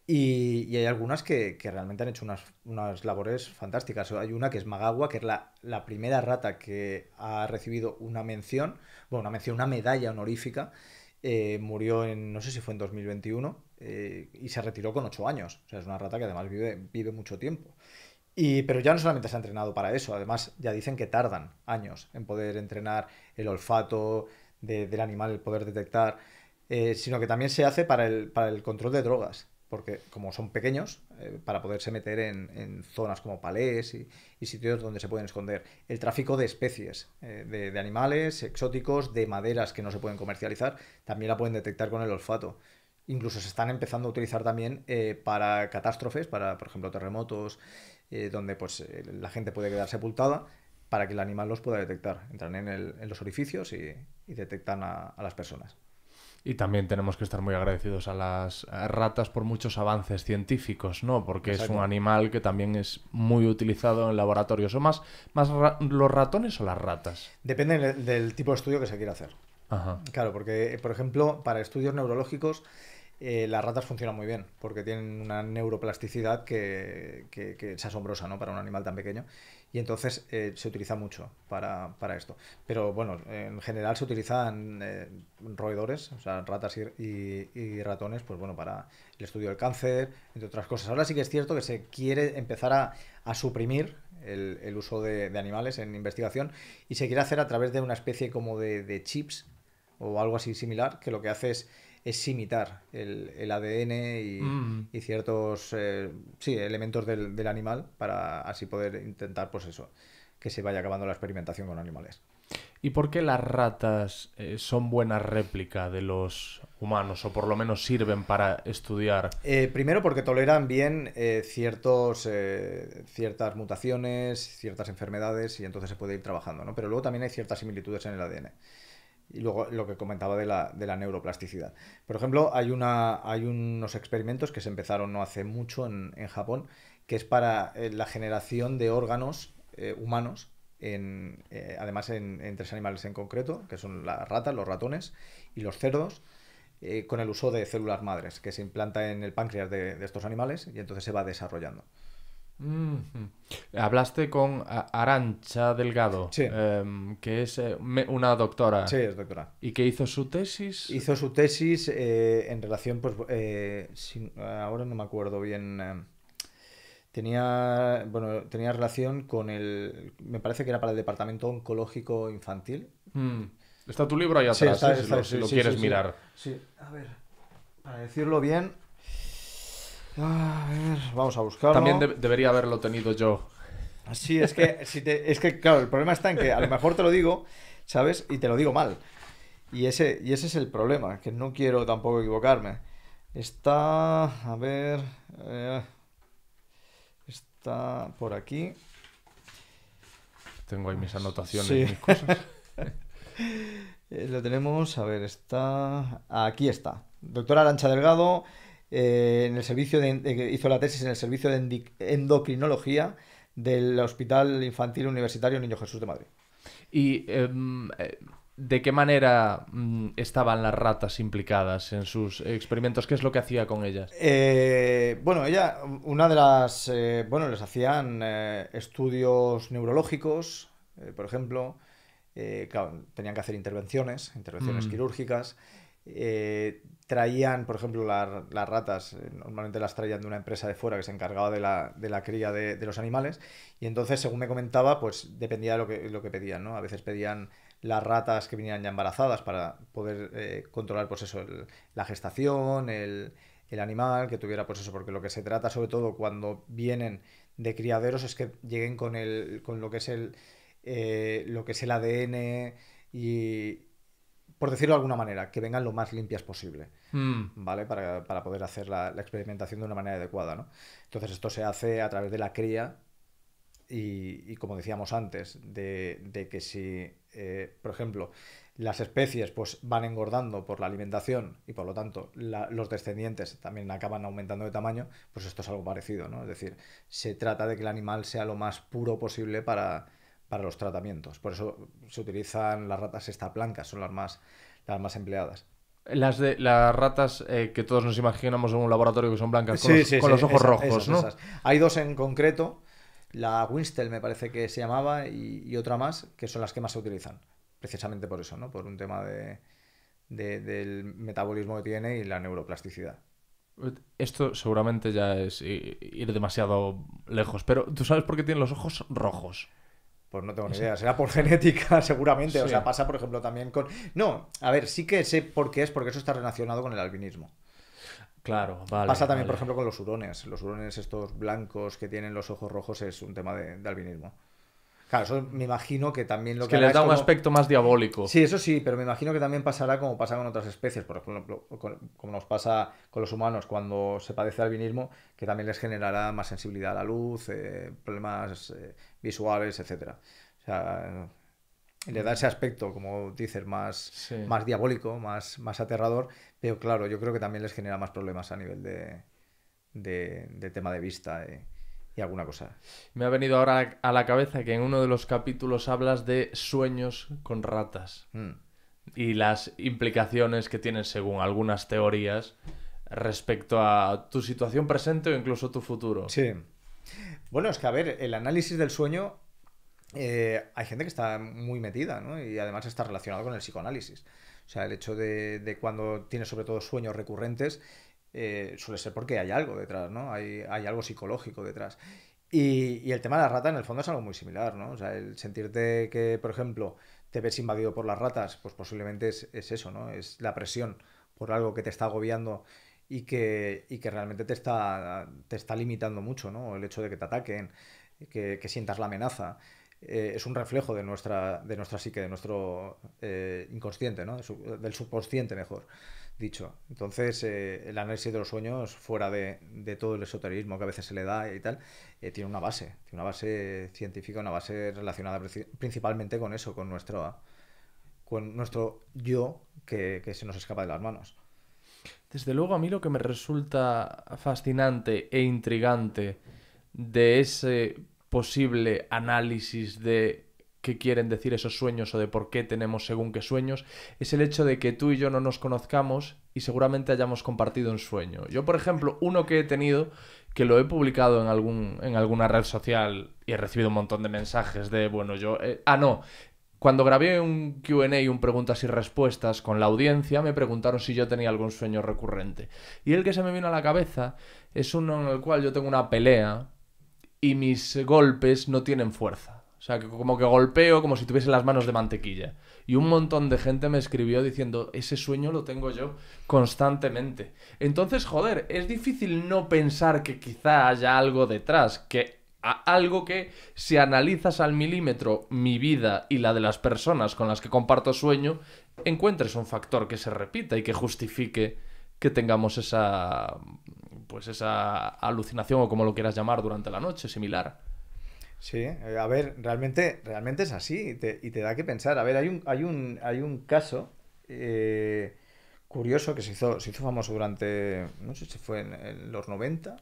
Speaker 2: Y hay algunas que realmente han hecho unas labores fantásticas. Hay una que es Magawa, que es la primera rata que ha recibido una mención, una medalla honorífica. Murió no sé si fue en 2021, y se retiró con 8 años. O sea, es una rata que además vive mucho tiempo. Pero ya no solamente se ha entrenado para eso, además ya dicen que tardan años en poder entrenar el olfato del animal, el poder detectar, sino que también se hace para el control de drogas, porque como son pequeños, para poderse meter en zonas como palés y sitios donde se pueden esconder. El tráfico de especies, de animales exóticos, de maderas que no se pueden comercializar, también la pueden detectar con el olfato. Incluso se están empezando a utilizar también para catástrofes, para, por ejemplo, terremotos, donde pues la gente puede quedar sepultada, para que el animal los pueda detectar. Entran en los orificios y detectan a las personas.
Speaker 1: Y también tenemos que estar muy agradecidos a las ratas por muchos avances científicos, ¿no? Porque
Speaker 2: Exacto.
Speaker 1: es un animal que también es muy utilizado en laboratorios. ¿O más los ratones o las ratas?
Speaker 2: Depende del tipo de estudio que se quiera hacer.
Speaker 1: Ajá.
Speaker 2: Claro, porque, por ejemplo, para estudios neurológicos, las ratas funcionan muy bien, porque tienen una neuroplasticidad que es asombrosa, ¿no? Para un animal tan pequeño. Y entonces se utiliza mucho para esto. Pero bueno, en general se utilizan roedores, o sea, ratas y ratones, pues bueno, para el estudio del cáncer, entre otras cosas. Ahora sí que es cierto que se quiere empezar a suprimir el uso de animales en investigación y se quiere hacer a través de una especie como de chips o algo así similar, que lo que hace es imitar el ADN
Speaker 1: Mm.
Speaker 2: y ciertos sí, elementos del animal para así poder intentar, pues eso, que se vaya acabando la experimentación con animales.
Speaker 1: ¿Y por qué las ratas son buena réplica de los humanos, o por lo menos sirven para estudiar?
Speaker 2: Primero porque toleran bien ciertas mutaciones, ciertas enfermedades y entonces se puede ir trabajando, ¿no? Pero luego también hay ciertas similitudes en el ADN. Y luego lo que comentaba de la neuroplasticidad. Por ejemplo, hay unos experimentos que se empezaron no hace mucho en Japón, que es para la generación de órganos humanos, además en tres animales en concreto, que son las ratas, los ratones y los cerdos, con el uso de células madres, que se implanta en el páncreas de estos animales y entonces se va desarrollando.
Speaker 1: Mhm. Hablaste con Arantxa Delgado,
Speaker 2: Sí,
Speaker 1: que es una doctora
Speaker 2: sí, es doctora.
Speaker 1: y que hizo su tesis.
Speaker 2: Hizo su tesis en relación, pues, ahora no me acuerdo bien. Tenía relación con me parece que era para el Departamento Oncológico Infantil.
Speaker 1: Mm. Está tu libro ahí
Speaker 2: Sí,
Speaker 1: atrás,
Speaker 2: está,
Speaker 1: si lo
Speaker 2: sí,
Speaker 1: quieres
Speaker 2: sí, sí.
Speaker 1: mirar.
Speaker 2: Sí, a ver, para decirlo bien. A ver, vamos a buscarlo.
Speaker 1: También debería haberlo tenido yo.
Speaker 2: Sí, es que, es que, claro, el problema está en que a lo mejor te lo digo, ¿sabes? Y te lo digo mal. Y ese es el problema, que no quiero tampoco equivocarme. Está, a ver, eh, está por aquí.
Speaker 1: Tengo ahí mis anotaciones,
Speaker 2: Sí,
Speaker 1: mis cosas.
Speaker 2: lo tenemos, a ver, aquí está. Doctora Arantxa Delgado, en el servicio hizo la tesis en el servicio de endocrinología del Hospital Infantil Universitario Niño Jesús de Madrid.
Speaker 1: ¿Y de qué manera estaban las ratas implicadas en sus experimentos? ¿Qué es lo que hacía con ellas?
Speaker 2: Bueno, ella, una de las, bueno, les hacían estudios neurológicos, por ejemplo, claro, tenían que hacer intervenciones
Speaker 1: Mm.
Speaker 2: quirúrgicas, traían, por ejemplo, las ratas, normalmente las traían de una empresa de fuera que se encargaba de la cría de los animales, y entonces, según me comentaba, pues dependía de lo que pedían, ¿no? A veces pedían las ratas que vinieran ya embarazadas para poder controlar, pues eso, la gestación, el animal, que tuviera pues eso, porque lo que se trata sobre todo cuando vienen de criaderos es que lleguen con lo que es el ADN y, por decirlo de alguna manera, que vengan lo más limpias posible,
Speaker 1: Mm.
Speaker 2: ¿vale? Para poder hacer la experimentación de una manera adecuada, ¿no? Entonces esto se hace a través de la cría y como decíamos antes, de que si, por ejemplo, las especies pues van engordando por la alimentación y por lo tanto los descendientes también acaban aumentando de tamaño, pues esto es algo parecido, ¿no? Es decir, se trata de que el animal sea lo más puro posible para los tratamientos. Por eso se utilizan las ratas blancas, son las más empleadas.
Speaker 1: Las ratas que todos nos imaginamos en un laboratorio que son blancas con
Speaker 2: Sí,
Speaker 1: los,
Speaker 2: sí,
Speaker 1: con
Speaker 2: sí,
Speaker 1: los ojos rojos,
Speaker 2: esas,
Speaker 1: ¿no?
Speaker 2: esas. Hay dos en concreto, la Winstel me parece que se llamaba y otra más, que son las que más se utilizan. Precisamente por eso, ¿no? Por un tema del metabolismo que tiene y la neuroplasticidad.
Speaker 1: Esto seguramente ya es ir demasiado lejos, pero ¿tú sabes por qué tienen los ojos rojos?
Speaker 2: Pues no tengo ni idea, será por genética seguramente, o
Speaker 1: Sí.
Speaker 2: sea, pasa por ejemplo también con... No, a ver, sí que sé por qué es, porque eso está relacionado con el albinismo.
Speaker 1: Claro, vale,
Speaker 2: Pasa también, por
Speaker 1: vale.
Speaker 2: ejemplo, con los hurones estos blancos que tienen los ojos rojos es un tema de albinismo. Claro, eso me imagino que también lo
Speaker 1: Es
Speaker 2: que
Speaker 1: que
Speaker 2: hará
Speaker 1: les
Speaker 2: es
Speaker 1: da un
Speaker 2: como...
Speaker 1: aspecto más diabólico.
Speaker 2: Sí, eso sí, pero me imagino que también pasará como pasa con otras especies, por ejemplo, como nos pasa con los humanos cuando se padece albinismo, que también les generará más sensibilidad a la luz, problemas visuales, etcétera. O sea, le da ese aspecto, como dices, más,
Speaker 1: Sí.
Speaker 2: más diabólico, más aterrador, pero claro, yo creo que también les genera más problemas a nivel de tema de vista y alguna cosa.
Speaker 1: Me ha venido ahora a la cabeza que en uno de los capítulos hablas de sueños con ratas.
Speaker 2: Mm.
Speaker 1: y las implicaciones que tienen según algunas teorías respecto a tu situación presente o incluso tu futuro.
Speaker 2: Sí. Bueno, es que a ver, el análisis del sueño, hay gente que está muy metida, ¿no? Y además está relacionado con el psicoanálisis. O sea, el hecho de cuando tienes sobre todo sueños recurrentes, suele ser porque hay algo detrás, ¿no? Hay algo psicológico detrás. Y el tema de la rata en el fondo es algo muy similar, ¿no? O sea, el sentirte que, por ejemplo, te ves invadido por las ratas, pues posiblemente es eso, ¿no? Es la presión por algo que te está agobiando y que realmente te está limitando mucho, ¿no? El hecho de que te ataquen, que sientas la amenaza. Es un reflejo de nuestra psique, de nuestro inconsciente, ¿no? Del subconsciente, mejor dicho. Entonces, el análisis de los sueños, fuera de todo el esoterismo que a veces se le da y tal, tiene una base científica, una base relacionada principalmente con eso, con nuestro yo que se nos escapa de las manos.
Speaker 1: Desde luego, a mí lo que me resulta fascinante e intrigante de ese posible análisis de qué quieren decir esos sueños o de por qué tenemos según qué sueños es el hecho de que tú y yo no nos conozcamos y seguramente hayamos compartido un sueño. Yo, por ejemplo, uno que he tenido, que lo he publicado en alguna red social y he recibido un montón de mensajes de, bueno, yo... no. Cuando grabé un Q&A, un preguntas y respuestas con la audiencia, me preguntaron si yo tenía algún sueño recurrente. Y el que se me vino a la cabeza es uno en el cual yo tengo una pelea y mis golpes no tienen fuerza. O sea, que como que golpeo como si tuviese las manos de mantequilla. Y un montón de gente me escribió diciendo, ese sueño lo tengo yo constantemente. Entonces, joder, es difícil no pensar que quizá haya algo detrás, que algo que, si analizas al milímetro mi vida y la de las personas con las que comparto sueño, encuentres un factor que se repita y que justifique que tengamos esa alucinación o como lo quieras llamar durante la noche, similar.
Speaker 2: Sí, a ver, realmente es así y te da que pensar. A ver, hay un caso curioso que se hizo famoso durante, no sé si fue en los 90,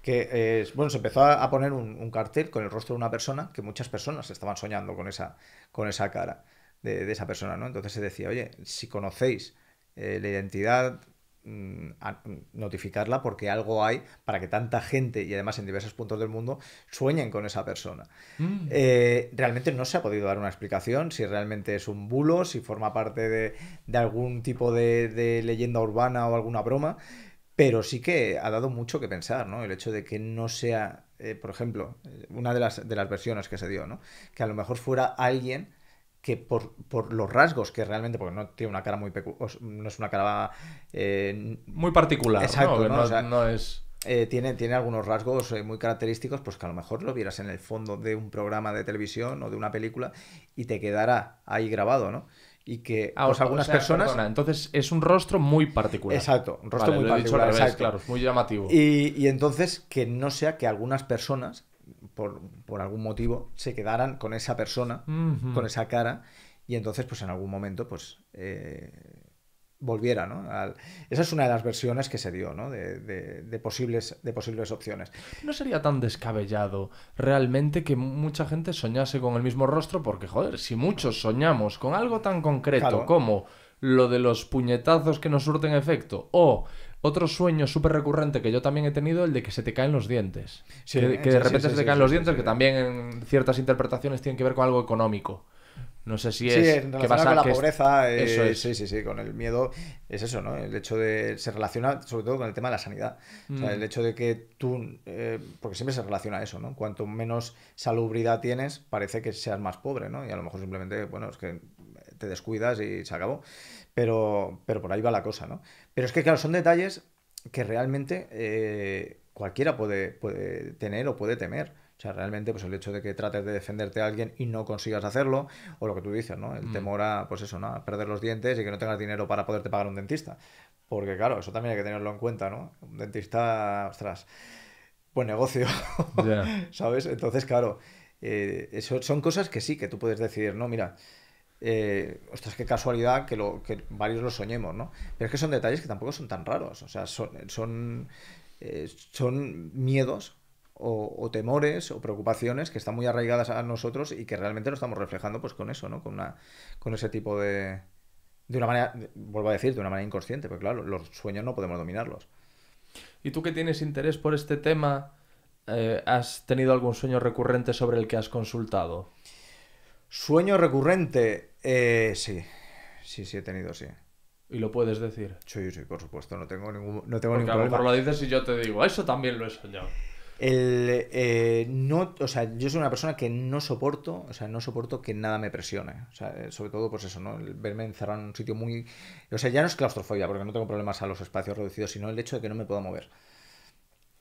Speaker 2: que bueno, se empezó a poner un cartel con el rostro de una persona que muchas personas estaban soñando con esa cara de esa persona, ¿no? Entonces se decía, oye, si conocéis la identidad, notificarla porque algo hay para que tanta gente y además en diversos puntos del mundo sueñen con esa persona.
Speaker 1: Mm.
Speaker 2: Realmente no se ha podido dar una explicación si realmente es un bulo, si forma parte de algún tipo de leyenda urbana o alguna broma, pero sí que ha dado mucho que pensar, ¿no? El hecho de que no sea, por ejemplo, una de las versiones que se dio, ¿no? Que a lo mejor fuera alguien que por los rasgos que realmente, porque no tiene una cara no es una cara
Speaker 1: Muy particular, ¿no?
Speaker 2: exacto,
Speaker 1: Que
Speaker 2: ¿no? O
Speaker 1: no,
Speaker 2: sea,
Speaker 1: no es...
Speaker 2: tiene algunos rasgos muy característicos, pues que a lo mejor lo vieras en el fondo de un programa de televisión o de una película y te quedará ahí grabado, ¿no? Y que, pues
Speaker 1: O
Speaker 2: algunas
Speaker 1: sea,
Speaker 2: personas...
Speaker 1: perdona, entonces es un rostro muy particular.
Speaker 2: Exacto, un rostro
Speaker 1: Vale,
Speaker 2: muy
Speaker 1: lo he dicho al
Speaker 2: particular,
Speaker 1: revés,
Speaker 2: exacto.
Speaker 1: claro, es muy llamativo.
Speaker 2: Y entonces que no sea que algunas personas, por algún motivo, se quedaran con esa persona, con
Speaker 1: Mhm.
Speaker 2: esa cara, y entonces pues en algún momento pues volviera, ¿no? Esa es una de las versiones que se dio, ¿no? De posibles opciones.
Speaker 1: No sería tan descabellado realmente que mucha gente soñase con el mismo rostro, porque, joder, si muchos soñamos con algo tan concreto
Speaker 2: Claro,
Speaker 1: como lo de los puñetazos que nos surten efecto, o otro sueño súper recurrente que yo también he tenido, el de que se te caen los dientes.
Speaker 2: sí,
Speaker 1: Que de
Speaker 2: sí, sí,
Speaker 1: repente
Speaker 2: sí,
Speaker 1: se te
Speaker 2: sí,
Speaker 1: caen
Speaker 2: sí,
Speaker 1: los
Speaker 2: sí,
Speaker 1: dientes,
Speaker 2: sí.
Speaker 1: que también en ciertas interpretaciones tienen que ver con algo económico. No sé si
Speaker 2: Sí,
Speaker 1: es
Speaker 2: en
Speaker 1: que vas
Speaker 2: relación con
Speaker 1: a...
Speaker 2: la
Speaker 1: Que
Speaker 2: pobreza,
Speaker 1: eso
Speaker 2: sí,
Speaker 1: es.
Speaker 2: sí, sí, con el miedo es eso, ¿no? El hecho se relaciona sobre todo con el tema de la sanidad. O sea, el
Speaker 1: Mm.
Speaker 2: hecho de que tú, porque siempre se relaciona a eso, ¿no? Cuanto menos salubridad tienes, parece que seas más pobre, ¿no? Y a lo mejor simplemente, bueno, es que te descuidas y se acabó. Pero por ahí va la cosa, ¿no? Pero es que, claro, son detalles que realmente cualquiera puede tener o puede temer. O sea, realmente, pues el hecho de que trates de defenderte a alguien y no consigas hacerlo, o lo que tú dices, ¿no? El
Speaker 1: Mm.
Speaker 2: temor a, pues eso, ¿no? A perder los dientes y que no tengas dinero para poderte pagar un dentista. Porque, claro, eso también hay que tenerlo en cuenta, ¿no? Un dentista, ostras, buen negocio,
Speaker 1: Ya.
Speaker 2: ¿sabes? Entonces, claro, eso son cosas que sí, que tú puedes decidir, ¿no? Mira, ostras, qué casualidad que varios lo soñemos, ¿no? Pero es que son detalles que tampoco son tan raros. O sea, son miedos o temores o preocupaciones que están muy arraigadas a nosotros y que realmente lo estamos reflejando pues con eso, ¿no? Con ese tipo De una manera, vuelvo a decir, de una manera inconsciente, porque claro, los sueños no podemos dominarlos.
Speaker 1: ¿Y tú que tienes interés por este tema, has tenido algún sueño recurrente sobre el que has consultado?
Speaker 2: Sueño recurrente, sí, sí he tenido, sí.
Speaker 1: Y lo puedes decir.
Speaker 2: Sí, sí, por supuesto, no tengo
Speaker 1: Porque
Speaker 2: ningún
Speaker 1: a lo mejor
Speaker 2: problema.
Speaker 1: lo dices y yo te digo, eso también lo he soñado.
Speaker 2: No, o sea, yo soy una persona que no soporto, o sea, no soporto que nada me presione. O sea, sobre todo, pues eso, ¿no? El verme encerrado en un sitio muy. O sea, ya no es claustrofobia, porque no tengo problemas a los espacios reducidos, sino el hecho de que no me puedo mover.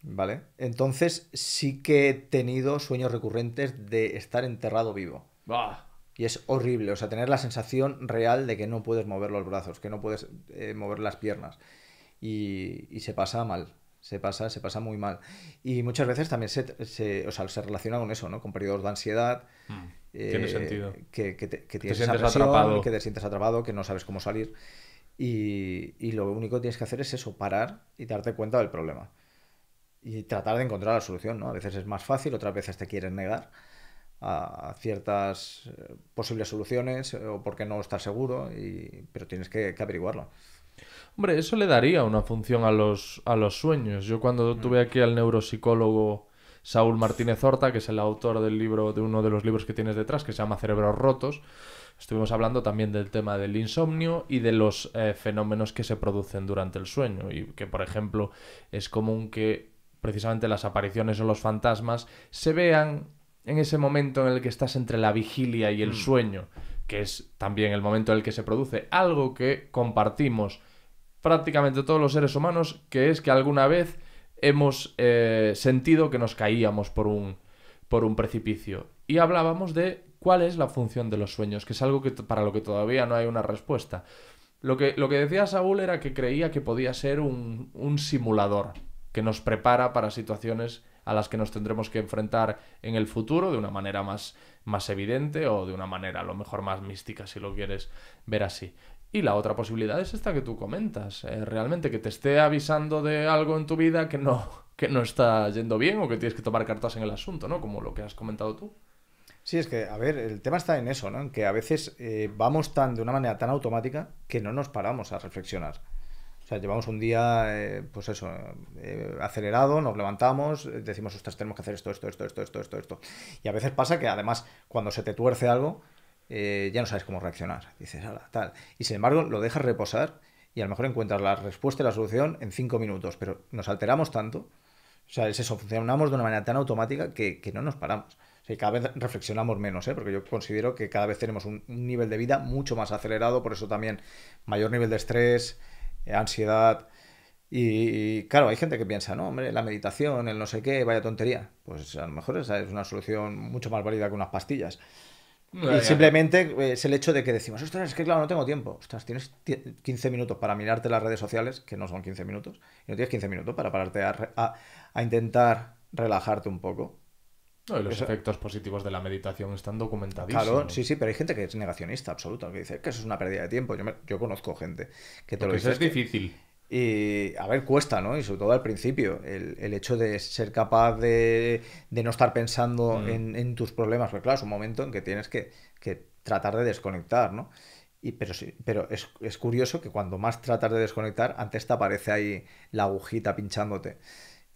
Speaker 2: ¿Vale? Entonces, sí que he tenido sueños recurrentes de estar enterrado vivo.
Speaker 1: Bah.
Speaker 2: Y es horrible, o sea, tener la sensación real de que no puedes mover los brazos, que no puedes mover las piernas. Y se pasa mal, se pasa muy mal. Y muchas veces también o sea, se relaciona con eso, ¿no? Con periodos de ansiedad,
Speaker 1: Tiene sentido.
Speaker 2: que
Speaker 1: Te
Speaker 2: tienes esa
Speaker 1: sientes
Speaker 2: presión,
Speaker 1: atrapado.
Speaker 2: que te sientes atrapado, que no sabes cómo salir. Y lo único que tienes que hacer es eso, parar y darte cuenta del problema. Y tratar de encontrar la solución, ¿no? A veces es más fácil, otras veces te quieres negar a ciertas posibles soluciones o porque no estás seguro, pero tienes que averiguarlo.
Speaker 1: Hombre, eso le daría una función a los sueños. Yo cuando tuve aquí al neuropsicólogo Saúl Martínez Horta, que es el autor del libro, de uno de los libros que tienes detrás, que se llama Cerebros Rotos, estuvimos hablando también del tema del insomnio y de los fenómenos que se producen durante el sueño. Y que, por ejemplo, es común que precisamente las apariciones o los fantasmas se vean en ese momento en el que estás entre la vigilia y el sueño, que es también el momento en el que se produce algo que compartimos prácticamente todos los seres humanos, que es que alguna vez hemos sentido que nos caíamos por un precipicio. Y hablábamos de cuál es la función de los sueños, que es algo que para lo que todavía no hay una respuesta. Lo que decía Saúl era que creía que podía ser un simulador que nos prepara para situaciones a las que nos tendremos que enfrentar en el futuro de una manera más evidente o de una manera a lo mejor más mística, si lo quieres ver así. Y la otra posibilidad es esta que tú comentas, realmente que te esté avisando de algo en tu vida que no está yendo bien o que tienes que tomar cartas en el asunto, ¿no? Como lo que has comentado tú.
Speaker 2: Sí, es que, a ver, el tema está en eso, ¿no? En que a veces vamos de una manera tan automática que no nos paramos a reflexionar. O sea, llevamos un día, pues eso, acelerado, nos levantamos, decimos, ostras, tenemos que hacer esto. Y a veces pasa que además, cuando se te tuerce algo, ya no sabes cómo reaccionar. Dices, ala, tal. Y sin embargo, lo dejas reposar y a lo mejor encuentras la respuesta y la solución en 5 minutos. Pero nos alteramos tanto, o sea, es eso, funcionamos de una manera tan automática que no nos paramos. O sea, y cada vez reflexionamos menos, ¿eh? Porque yo considero que cada vez tenemos un nivel de vida mucho más acelerado, por eso también mayor nivel de estrés, ansiedad. Claro, hay gente que piensa, no, hombre, la meditación, el no sé qué, vaya tontería. Pues a lo mejor esa es una solución mucho más válida que unas pastillas. Y simplemente es el hecho de que decimos, ostras, es que claro, no tengo tiempo. Ostras, tienes 15 minutos para mirarte las redes sociales, que no son 15 minutos, y no tienes 15 minutos para pararte a intentar relajarte un poco.
Speaker 1: No, y los
Speaker 2: Eso,
Speaker 1: efectos positivos de la meditación están
Speaker 2: claro, sí,
Speaker 1: documentadísimos.
Speaker 2: sí, pero hay gente que es negacionista absoluta, que dice que eso es una pérdida de tiempo. Yo conozco gente que te lo
Speaker 1: Porque eso
Speaker 2: dice.
Speaker 1: es difícil.
Speaker 2: Y a ver, cuesta, ¿no? Y sobre todo al principio, el hecho de ser capaz de no estar pensando
Speaker 1: Mm.
Speaker 2: en tus problemas, porque claro, es un momento en que tienes que tratar de desconectar, ¿no? Pero sí, pero es curioso que cuando más tratas de desconectar, antes te aparece ahí la agujita pinchándote.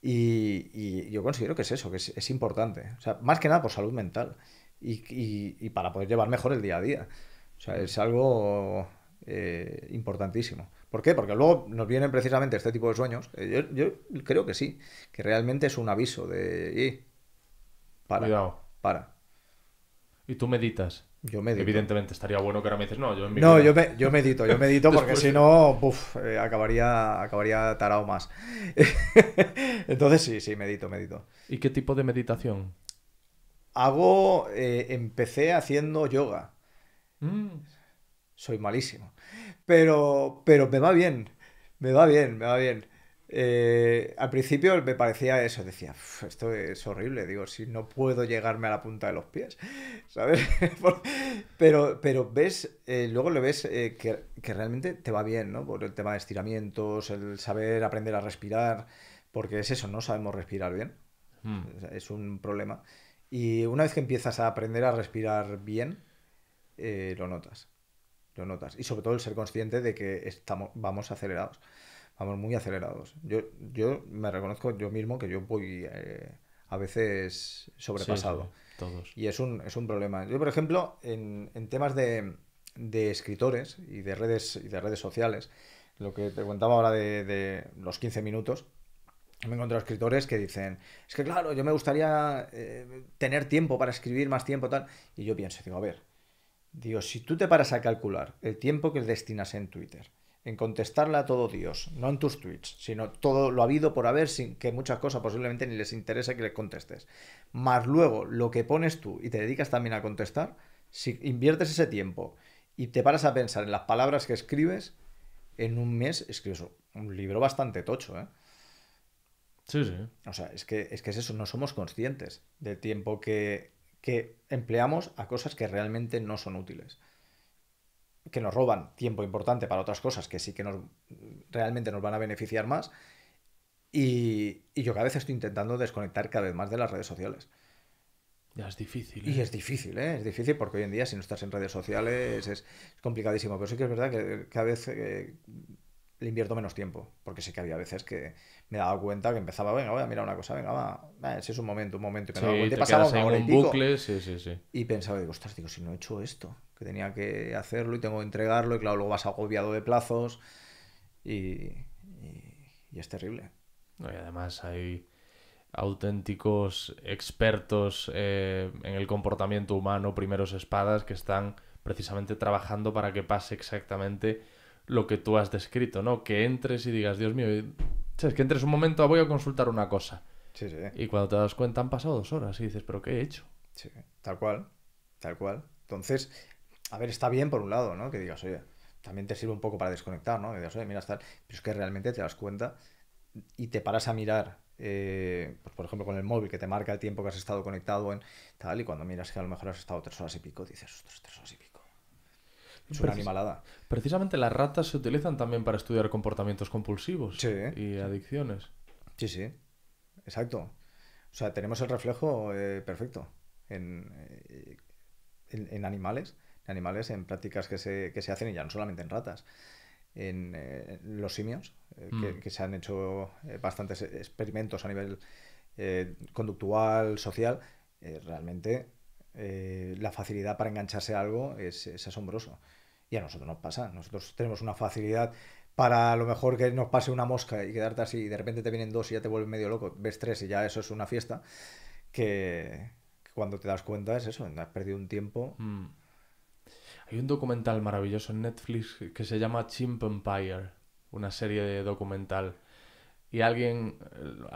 Speaker 2: Y yo considero que es eso, que es importante. O sea, más que nada por salud mental y para poder llevar mejor el día a día. O sea, es algo importantísimo. ¿Por qué? Porque luego nos vienen precisamente este tipo de sueños. Yo creo que sí, que realmente es un aviso de, para,
Speaker 1: Cuidado.
Speaker 2: para.
Speaker 1: ¿Y tú meditas?
Speaker 2: Yo medito.
Speaker 1: Evidentemente, estaría bueno que ahora me dices, no, yo en mi
Speaker 2: No,
Speaker 1: vida.
Speaker 2: yo medito porque
Speaker 1: Después
Speaker 2: si
Speaker 1: de...
Speaker 2: no, acabaría tarao más. Entonces sí, medito.
Speaker 1: ¿Y qué tipo de meditación?
Speaker 2: Empecé haciendo yoga.
Speaker 1: Mm.
Speaker 2: Soy malísimo. Pero me va bien. Al principio me parecía eso, decía, esto es horrible, digo, si no puedo llegarme a la punta de los pies, ¿sabes? Pero ves, luego le ves que realmente te va bien, ¿no? Por el tema de estiramientos, el saber aprender a respirar, porque es eso, no sabemos respirar bien,
Speaker 1: Mm.
Speaker 2: o sea, es un problema. Y una vez que empiezas a aprender a respirar bien, lo notas. lo notas. Y sobre todo el ser consciente de que vamos acelerados, vamos muy acelerados. Yo me reconozco yo mismo que yo voy a veces
Speaker 1: Sí, sí,
Speaker 2: sobrepasado.
Speaker 1: todos.
Speaker 2: Y es un problema. Yo, por ejemplo, en temas de escritores y de redes sociales, lo que te contaba ahora de los 15 minutos, me he encontrado escritores que dicen, es que claro, yo me gustaría tener tiempo para escribir más tiempo, tal. Y yo pienso, digo, a ver, digo, si tú te paras a calcular el tiempo que destinas en Twitter, en contestarle a todo Dios, no en tus tweets, sino todo lo habido por haber, sin que muchas cosas posiblemente ni les interese que les contestes, más luego lo que pones tú y te dedicas también a contestar, si inviertes ese tiempo y te paras a pensar en las palabras que escribes, en un mes escribes un libro bastante tocho, ¿eh?
Speaker 1: Sí, sí.
Speaker 2: O sea, es eso, no somos conscientes del tiempo que empleamos a cosas que realmente no son útiles. Que nos roban tiempo importante para otras cosas que sí que realmente nos van a beneficiar más. Y yo cada vez estoy intentando desconectar cada vez más de las redes sociales.
Speaker 1: Ya es difícil,
Speaker 2: Y
Speaker 1: ¿eh?
Speaker 2: es difícil, ¿eh? Es difícil porque hoy en día si no estás en redes sociales es complicadísimo. Pero sí que es verdad que cada vez le invierto menos tiempo. Porque sí que había veces que me daba cuenta que empezaba, venga, voy a mirar una cosa, venga, va, si es un momento. Y me daba
Speaker 1: Sí,
Speaker 2: cuenta y
Speaker 1: te
Speaker 2: pasaba
Speaker 1: quedas
Speaker 2: una
Speaker 1: en
Speaker 2: hora y
Speaker 1: un
Speaker 2: pico.
Speaker 1: bucle, sí, sí, sí.
Speaker 2: Y pensaba, digo, ostras, digo, si no he hecho esto, que tenía que hacerlo y tengo que entregarlo, y claro, luego vas agobiado de plazos y es terrible.
Speaker 1: No, y además hay auténticos expertos en el comportamiento humano, primeros espadas, que están precisamente trabajando para que pase exactamente lo que tú has descrito, ¿no? Que entres y digas, Dios mío, es que entres un momento, voy a consultar una cosa.
Speaker 2: Sí, sí,
Speaker 1: Y cuando te das cuenta han pasado 2 horas y dices, ¿pero qué he hecho?
Speaker 2: sí, tal cual, tal cual. Entonces, a ver, está bien por un lado, ¿no? Que digas, oye, también te sirve un poco para desconectar, ¿no? Que digas, oye, mira, está. Pero es que realmente te das cuenta y te paras a mirar, pues por ejemplo, con el móvil que te marca el tiempo que has estado conectado en tal, y cuando miras que a lo mejor has estado 3 horas y pico, dices, ostras, 3 horas y pico. Es una
Speaker 1: Precis-
Speaker 2: animalada.
Speaker 1: Precisamente las ratas se utilizan también para estudiar comportamientos compulsivos
Speaker 2: Sí,
Speaker 1: y
Speaker 2: sí,
Speaker 1: adicciones.
Speaker 2: sí, sí, exacto. O sea, tenemos el reflejo perfecto en, eh, en animales, en prácticas que se hacen, y ya no solamente en ratas, en los simios,
Speaker 1: Mm.
Speaker 2: que se han hecho bastantes experimentos a nivel conductual, social. Realmente la facilidad para engancharse a algo es asombroso. Y a nosotros nos pasa. Nosotros tenemos una facilidad para a lo mejor que nos pase una mosca y quedarte así, y de repente te vienen dos y ya te vuelves medio loco, ves tres y ya eso es una fiesta, que cuando te das cuenta es eso, has perdido un tiempo.
Speaker 1: Mm. Hay un documental maravilloso en Netflix que se llama Chimp Empire, una serie de documental. Y alguien,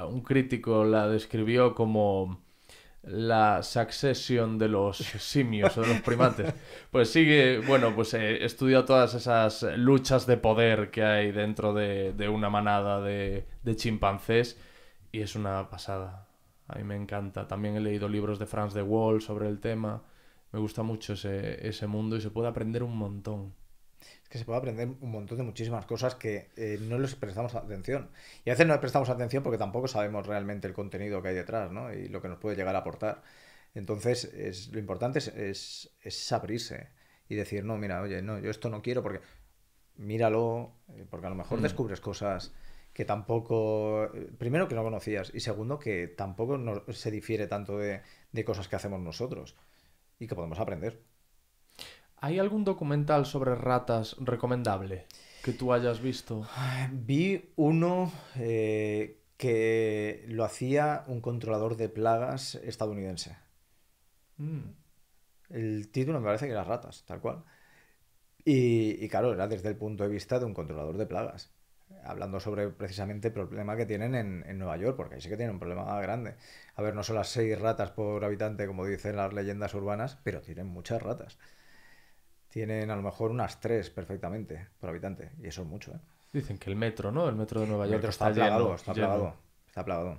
Speaker 1: un crítico la describió como la succession de los simios o de los primates. Pues sigue, bueno, pues estudia todas esas luchas de poder que hay dentro de una manada de chimpancés y es una pasada. A mí me encanta. También he leído libros de Franz de Waal sobre el tema. Me gusta mucho ese mundo y se puede aprender un montón.
Speaker 2: Es que se puede aprender un montón de muchísimas cosas que no les prestamos atención. Y a veces no les prestamos atención porque tampoco sabemos realmente el contenido que hay detrás, ¿no? Y lo que nos puede llegar a aportar. Entonces, lo importante es abrirse y decir, no, mira, oye, no, yo esto no quiero porque míralo, porque a lo mejor
Speaker 1: Mm.
Speaker 2: descubres cosas que tampoco, primero que no conocías y segundo que tampoco se difiere tanto de cosas que hacemos nosotros y que podemos aprender.
Speaker 1: ¿Hay algún documental sobre ratas recomendable que tú hayas visto?
Speaker 2: Vi uno que lo hacía un controlador de plagas estadounidense.
Speaker 1: Mm.
Speaker 2: El título me parece que era Ratas, tal cual. Y claro, era desde el punto de vista de un controlador de plagas. Hablando sobre precisamente el problema que tienen en Nueva York, porque ahí sí que tienen un problema grande. A ver, no son las 6 ratas por habitante, como dicen las leyendas urbanas, pero tienen muchas ratas. Tienen a lo mejor unas 3 perfectamente por habitante. Y eso es mucho, ¿eh?
Speaker 1: Dicen que el metro, ¿no? El metro de Nueva
Speaker 2: El
Speaker 1: York
Speaker 2: metro
Speaker 1: está
Speaker 2: está plagado,
Speaker 1: lleno,
Speaker 2: está
Speaker 1: lleno.
Speaker 2: plagado. Está plagado.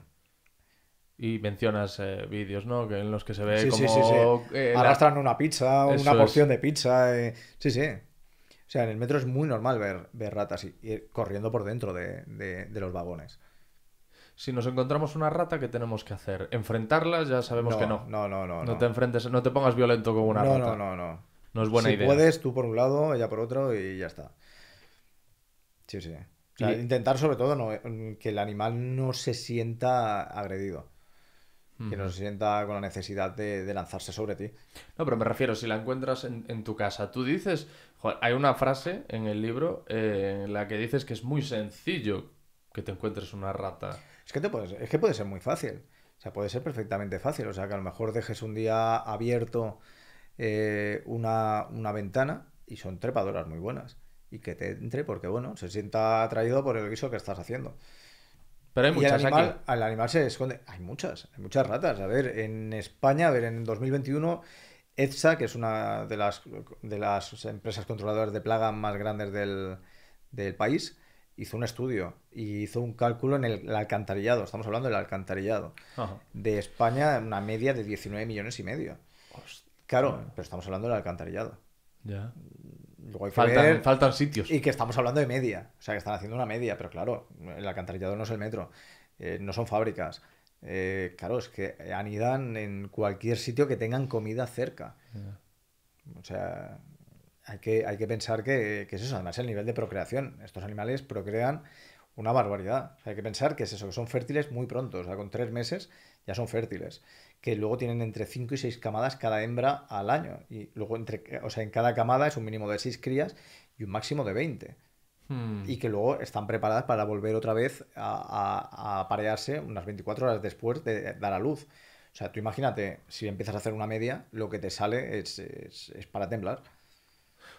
Speaker 1: Y mencionas vídeos, ¿no? Que en los que se ve
Speaker 2: Sí, sí, sí, sí.
Speaker 1: como
Speaker 2: Arrastran una pizza, una
Speaker 1: Eso es.
Speaker 2: porción de pizza. Sí, sí. O sea, en el metro es muy normal ver ratas y corriendo por dentro de los vagones.
Speaker 1: Si nos encontramos una rata, ¿qué tenemos que hacer? ¿Enfrentarlas? Ya sabemos que
Speaker 2: No,
Speaker 1: no.
Speaker 2: no, no, no,
Speaker 1: No te
Speaker 2: no.
Speaker 1: enfrentes, no te pongas violento con una
Speaker 2: No, no,
Speaker 1: rata.
Speaker 2: no, no.
Speaker 1: no es buena
Speaker 2: Si
Speaker 1: idea.
Speaker 2: puedes, tú por un lado, ella por otro y ya está. Sí, sí. O sea,
Speaker 1: Y-
Speaker 2: intentar sobre todo que el animal no se sienta agredido, que no
Speaker 1: Ujú.
Speaker 2: se sienta con la necesidad de lanzarse sobre ti.
Speaker 1: No, pero me refiero, si la encuentras en tu casa, tú dices, joder, hay una frase en el libro en la que dices que es muy sencillo que te encuentres una rata.
Speaker 2: Es que puede ser muy fácil. O sea, puede ser perfectamente fácil. O sea, que a lo mejor dejes un día abierto una ventana y son trepadoras muy buenas. Y que te entre porque, bueno, se sienta atraído por el guiso que estás haciendo.
Speaker 1: Pero hay
Speaker 2: Y
Speaker 1: muchas aquí.
Speaker 2: el animal se esconde. Hay muchas ratas. A ver, en España, a ver, en 2021, EFSA, que es una de las empresas controladoras de plaga más grandes del país, hizo un estudio y hizo un cálculo en el alcantarillado. Estamos hablando del alcantarillado.
Speaker 1: Ajá.
Speaker 2: De España, una media de 19 millones y medio.
Speaker 1: Hostia,
Speaker 2: Claro, pero estamos hablando del alcantarillado.
Speaker 1: ya.
Speaker 2: Luego hay que
Speaker 1: Faltan,
Speaker 2: ver.
Speaker 1: faltan sitios.
Speaker 2: Y que estamos hablando de media, o sea, que están haciendo una media, pero claro, el alcantarillado no es el metro, no son fábricas. Claro, es que anidan en cualquier sitio que tengan comida cerca. O sea, hay que pensar que es eso, además el nivel de procreación. Estos animales procrean una barbaridad. O sea, hay que pensar que es eso, que son fértiles muy pronto, o sea, con 3 meses ya son fértiles. Que luego tienen entre 5 y 6 camadas cada hembra al año. Y luego, o sea, en cada camada es un mínimo de 6 crías y un máximo de 20
Speaker 1: Hmm.
Speaker 2: y que luego están preparadas para volver otra vez a aparearse unas 24 horas después de dar a luz. O sea, tú imagínate, si empiezas a hacer una media, lo que te sale es para temblar.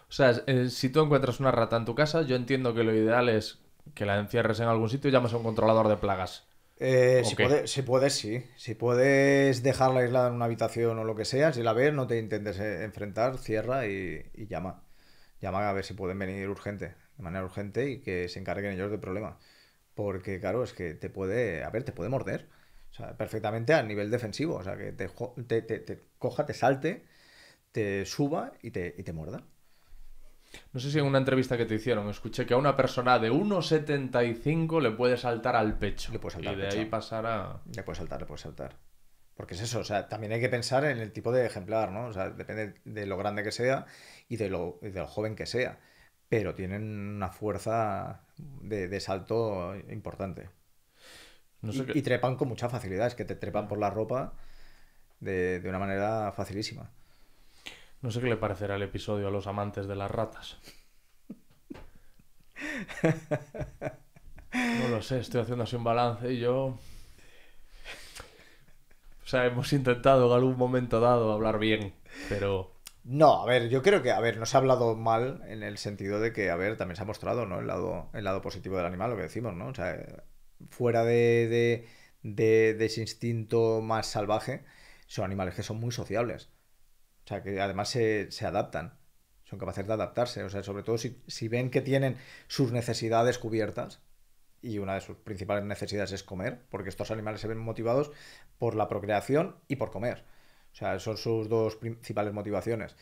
Speaker 1: O sea, si tú encuentras una rata en tu casa, yo entiendo que lo ideal es que la encierres en algún sitio y llames a un controlador de plagas. ¿O qué?
Speaker 2: Si puedes, sí. Si puedes dejarla aislada en una habitación o lo que sea, si la ves, no te intentes enfrentar, cierra y llama. Llama a ver si pueden venir urgente, de manera urgente y que se encarguen ellos del problema. Porque, claro, es que a ver, te puede morder. O sea, perfectamente a nivel defensivo. O sea, que te coja, te salte, te suba y te muerda.
Speaker 1: No sé si en una entrevista que te hicieron escuché que a una persona de 1,75 le puede saltar al pecho
Speaker 2: Le puede
Speaker 1: y
Speaker 2: saltar al
Speaker 1: de ahí
Speaker 2: pecho.
Speaker 1: pasar a...
Speaker 2: Le puede saltar, le puede saltar. Porque es eso, o sea, también hay que pensar en el tipo de ejemplar, ¿no? O sea, depende de lo grande que sea y de lo joven que sea. Pero tienen una fuerza de salto importante.
Speaker 1: No sé qué...
Speaker 2: Y trepan con mucha facilidad, es que te trepan por la ropa de una manera facilísima.
Speaker 1: No sé qué le parecerá el episodio a los amantes de las ratas. No lo sé, estoy haciendo así un balance y yo... O sea, hemos intentado en algún momento dado hablar bien, pero...
Speaker 2: No, a ver, yo creo que, a ver, no se ha hablado mal en el sentido de que, a ver, también se ha mostrado, ¿no? El lado positivo del animal, lo que decimos, ¿no? O sea, fuera de ese instinto más salvaje, son animales que son muy sociables. O sea, que además se adaptan, son capaces de adaptarse. O sea, sobre todo si ven que tienen sus necesidades cubiertas, y una de sus principales necesidades es comer, porque estos animales se ven motivados por la procreación y por comer. O sea, son sus dos principales motivaciones.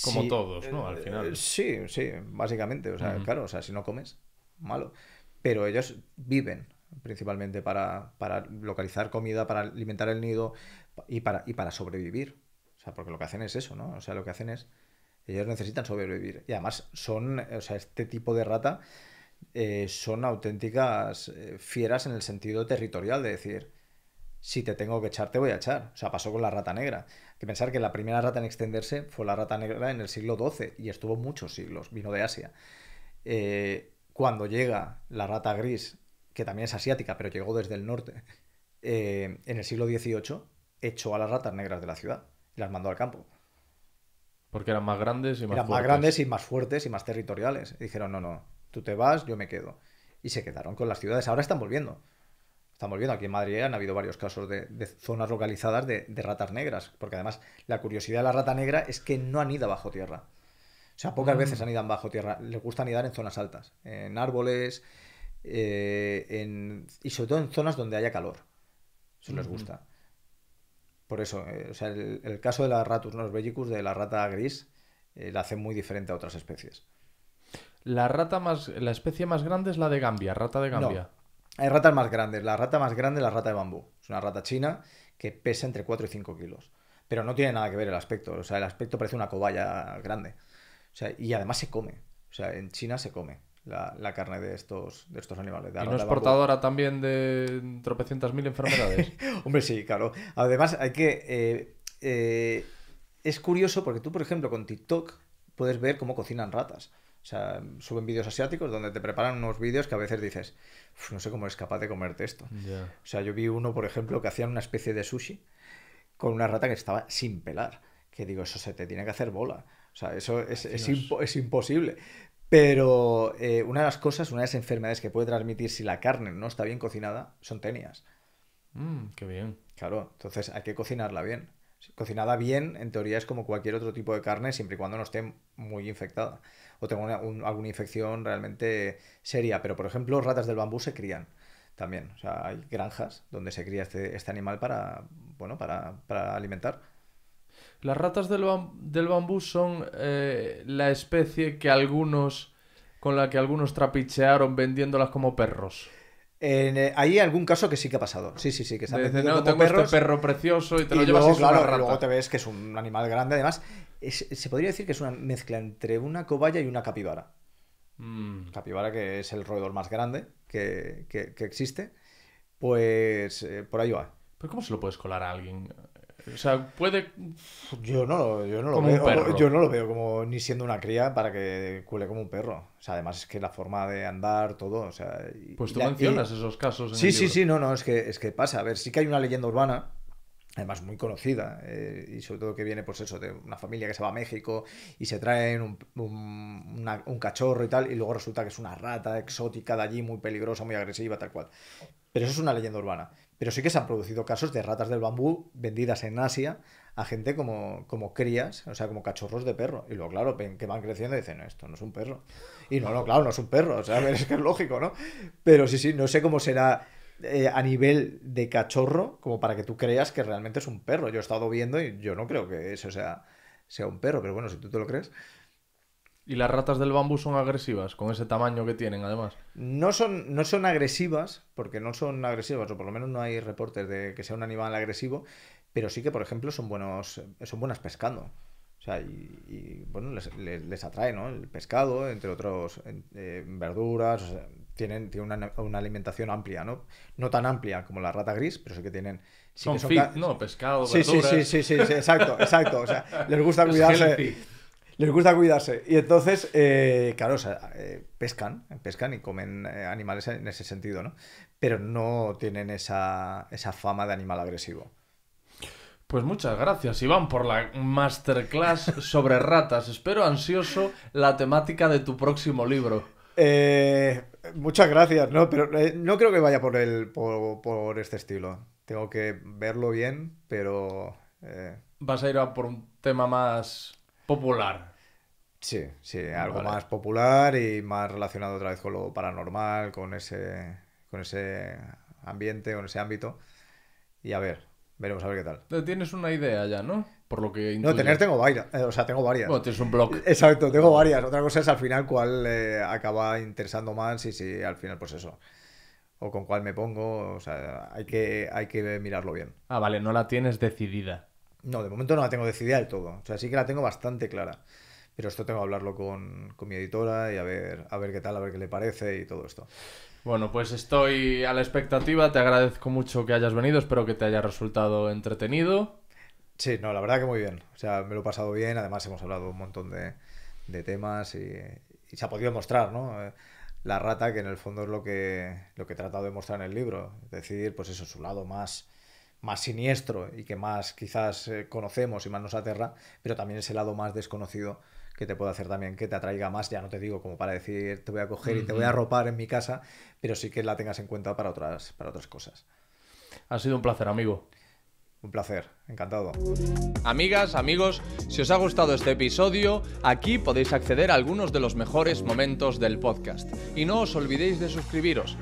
Speaker 1: Como todos, ¿no? Al final.
Speaker 2: Sí, sí, básicamente. O sea,
Speaker 1: Ujú.
Speaker 2: claro, o sea, si no comes, malo. Pero ellos viven principalmente para localizar comida, para alimentar el nido y para sobrevivir. O sea, porque lo que hacen es eso, ¿no? O sea, lo que hacen es, ellos necesitan sobrevivir. Y además son, o sea, este tipo de rata son auténticas fieras en el sentido territorial, de decir, si te tengo que echar, te voy a echar. O sea, pasó con la rata negra. Hay que pensar que la primera rata en extenderse fue la rata negra en el siglo XII y estuvo muchos siglos, vino de Asia. Cuando llega la rata gris, que también es asiática, pero llegó desde el norte, en el siglo XVIII, echó a las ratas negras de la ciudad y las mandó al campo.
Speaker 1: Porque eran más grandes y más
Speaker 2: Eran más
Speaker 1: fuertes.
Speaker 2: grandes y más fuertes y más territoriales. Y dijeron, no, no, tú te vas, yo me quedo. Y se quedaron con las ciudades. Ahora están volviendo. Están volviendo. Aquí en Madrid han habido varios casos de zonas localizadas de ratas negras. Porque además la curiosidad de la rata negra es que no anida bajo tierra. O sea, pocas veces
Speaker 1: Mm.
Speaker 2: anidan bajo tierra. Les gusta anidar en zonas altas. En árboles. Y sobre todo en zonas donde haya calor. Eso les
Speaker 1: Ujú.
Speaker 2: gusta. Por eso, o sea, el caso de la Ratus norvegicus, de la rata gris, la hace muy diferente a otras especies.
Speaker 1: La especie más grande es la de Gambia, rata de
Speaker 2: No,
Speaker 1: Gambia.
Speaker 2: hay ratas más grandes. La rata más grande es la rata de bambú. Es una rata china que pesa entre 4 y 5 kilos. pero no tiene nada que ver el aspecto. O sea, el aspecto parece una cobaya grande. O sea, y además se come. O sea, en China se come la carne de estos animales.
Speaker 1: ¿Y no es portadora también de tropecientas mil enfermedades?
Speaker 2: Hombre, sí, claro. Además, hay que... es curioso porque tú, por ejemplo, con TikTok puedes ver cómo cocinan ratas. O sea, suben vídeos asiáticos donde te preparan unos vídeos que a veces dices, no sé cómo eres capaz de comerte esto.
Speaker 1: Yeah.
Speaker 2: O sea, yo vi uno, por ejemplo, que hacían una especie de sushi con una rata que estaba sin pelar. Que digo, eso se te tiene que hacer bola. O sea, eso es imposible. Pero una de las cosas, una de las enfermedades que puede transmitir si la carne no está bien cocinada son tenias.
Speaker 1: Qué bien.
Speaker 2: Claro, entonces hay que cocinarla bien. Cocinada bien, en teoría es como cualquier otro tipo de carne, siempre y cuando no esté muy infectada o tenga alguna infección realmente seria. Pero, por ejemplo, ratas del bambú se crían también. O sea, hay granjas donde se cría este animal para alimentar.
Speaker 1: Las ratas del bambú son la especie con la que algunos trapichearon vendiéndolas como perros.
Speaker 2: Hay algún caso que sí que ha pasado. Sí, que se han vendido como
Speaker 1: tengo
Speaker 2: perros.
Speaker 1: Este perro precioso y te lo
Speaker 2: Y
Speaker 1: llevas
Speaker 2: luego,
Speaker 1: y es una
Speaker 2: claro,
Speaker 1: rata.
Speaker 2: luego te ves que es un animal grande. Además, se podría decir que es una mezcla entre una cobaya y una capibara. Capibara, que es el roedor más grande que existe. Pues por ahí va.
Speaker 1: ¿Pero cómo se lo puedes colar a alguien? O sea, puede...
Speaker 2: Yo no lo
Speaker 1: Como
Speaker 2: veo.
Speaker 1: un perro.
Speaker 2: Yo no lo veo como ni siendo una cría para que cuele como un perro. O sea, además es que la forma de andar, todo, o sea...
Speaker 1: Pues tú mencionas esos casos en
Speaker 2: Sí,
Speaker 1: el libro.
Speaker 2: sí, no, es que pasa. A ver, sí que hay una leyenda urbana, además muy conocida, y sobre todo que viene, pues eso, de una familia que se va a México y se traen un cachorro y tal, y luego resulta que es una rata exótica de allí, muy peligrosa, muy agresiva, tal cual. Pero eso es una leyenda urbana. Pero sí que se han producido casos de ratas del bambú vendidas en Asia a gente como crías, o sea, como cachorros de perro. Y luego, claro, ven que van creciendo y dicen, no, esto no es un perro. Y no, claro, no es un perro. O sea, a ver, es que es lógico, ¿no? Pero sí, no sé cómo será a nivel de cachorro, como para que tú creas que realmente es un perro. Yo he estado viendo y yo no creo que eso sea un perro, pero bueno, si tú te lo crees.
Speaker 1: ¿Y las ratas del bambú son agresivas, con ese tamaño que tienen, además?
Speaker 2: No son agresivas, porque no son agresivas, o por lo menos no hay reportes de que sea un animal agresivo, pero sí que, por ejemplo, son buenas pescando. O sea, y bueno, les atrae, ¿no? El pescado, entre otros, verduras, o sea, tienen una alimentación amplia, ¿no? No tan amplia como la rata gris, pero sí que tienen... Sí
Speaker 1: son
Speaker 2: que
Speaker 1: fit, ¿no? Pescado,
Speaker 2: sí,
Speaker 1: verduras...
Speaker 2: Sí, exacto. O sea, les gusta cuidarse. Les gusta cuidarse. Y entonces, claro, o sea, pescan y comen animales en ese sentido, ¿no? Pero no tienen esa fama de animal agresivo.
Speaker 1: Pues muchas gracias, Iván, por la masterclass sobre ratas. Espero ansioso la temática de tu próximo libro.
Speaker 2: Muchas gracias, ¿no? Pero no creo que vaya por este estilo. Tengo que verlo bien, pero...
Speaker 1: Vas a ir a por un tema más popular.
Speaker 2: Sí, algo más popular y más relacionado otra vez con lo paranormal, con ese ambiente, con ese ámbito. Y veremos a ver qué tal.
Speaker 1: Tienes una idea ya, ¿no? Por lo que
Speaker 2: No, tengo varias. Tengo varias.
Speaker 1: Bueno, tienes un blog.
Speaker 2: Exacto, tengo varias. Otra cosa es al final cuál acaba interesando más y si al final pues eso. O con cuál me pongo. O sea, hay que mirarlo bien.
Speaker 1: Ah, vale, no la tienes decidida.
Speaker 2: No, de momento no la tengo decidida del todo. O sea, sí que la tengo bastante clara. Pero esto tengo que hablarlo con mi editora y a ver qué tal, a ver qué le parece y todo esto.
Speaker 1: Bueno, pues estoy a la expectativa. Te agradezco mucho que hayas venido. Espero que te haya resultado entretenido.
Speaker 2: Sí, no, la verdad que muy bien. O sea, me lo he pasado bien. Además hemos hablado un montón de temas y se ha podido mostrar, ¿no? La rata, que en el fondo es lo que he tratado de mostrar en el libro. Es decir, pues eso, su lado más siniestro y que más quizás conocemos y más nos aterra, pero también ese lado más desconocido que te puede hacer también que te atraiga más, ya no te digo como para decir te voy a coger y te voy a arropar en mi casa, pero sí que la tengas en cuenta para otras cosas.
Speaker 1: Ha sido un placer, amigo.
Speaker 2: Un placer, encantado.
Speaker 1: Amigas, amigos, si os ha gustado este episodio, aquí podéis acceder a algunos de los mejores momentos del podcast. Y no os olvidéis de suscribiros.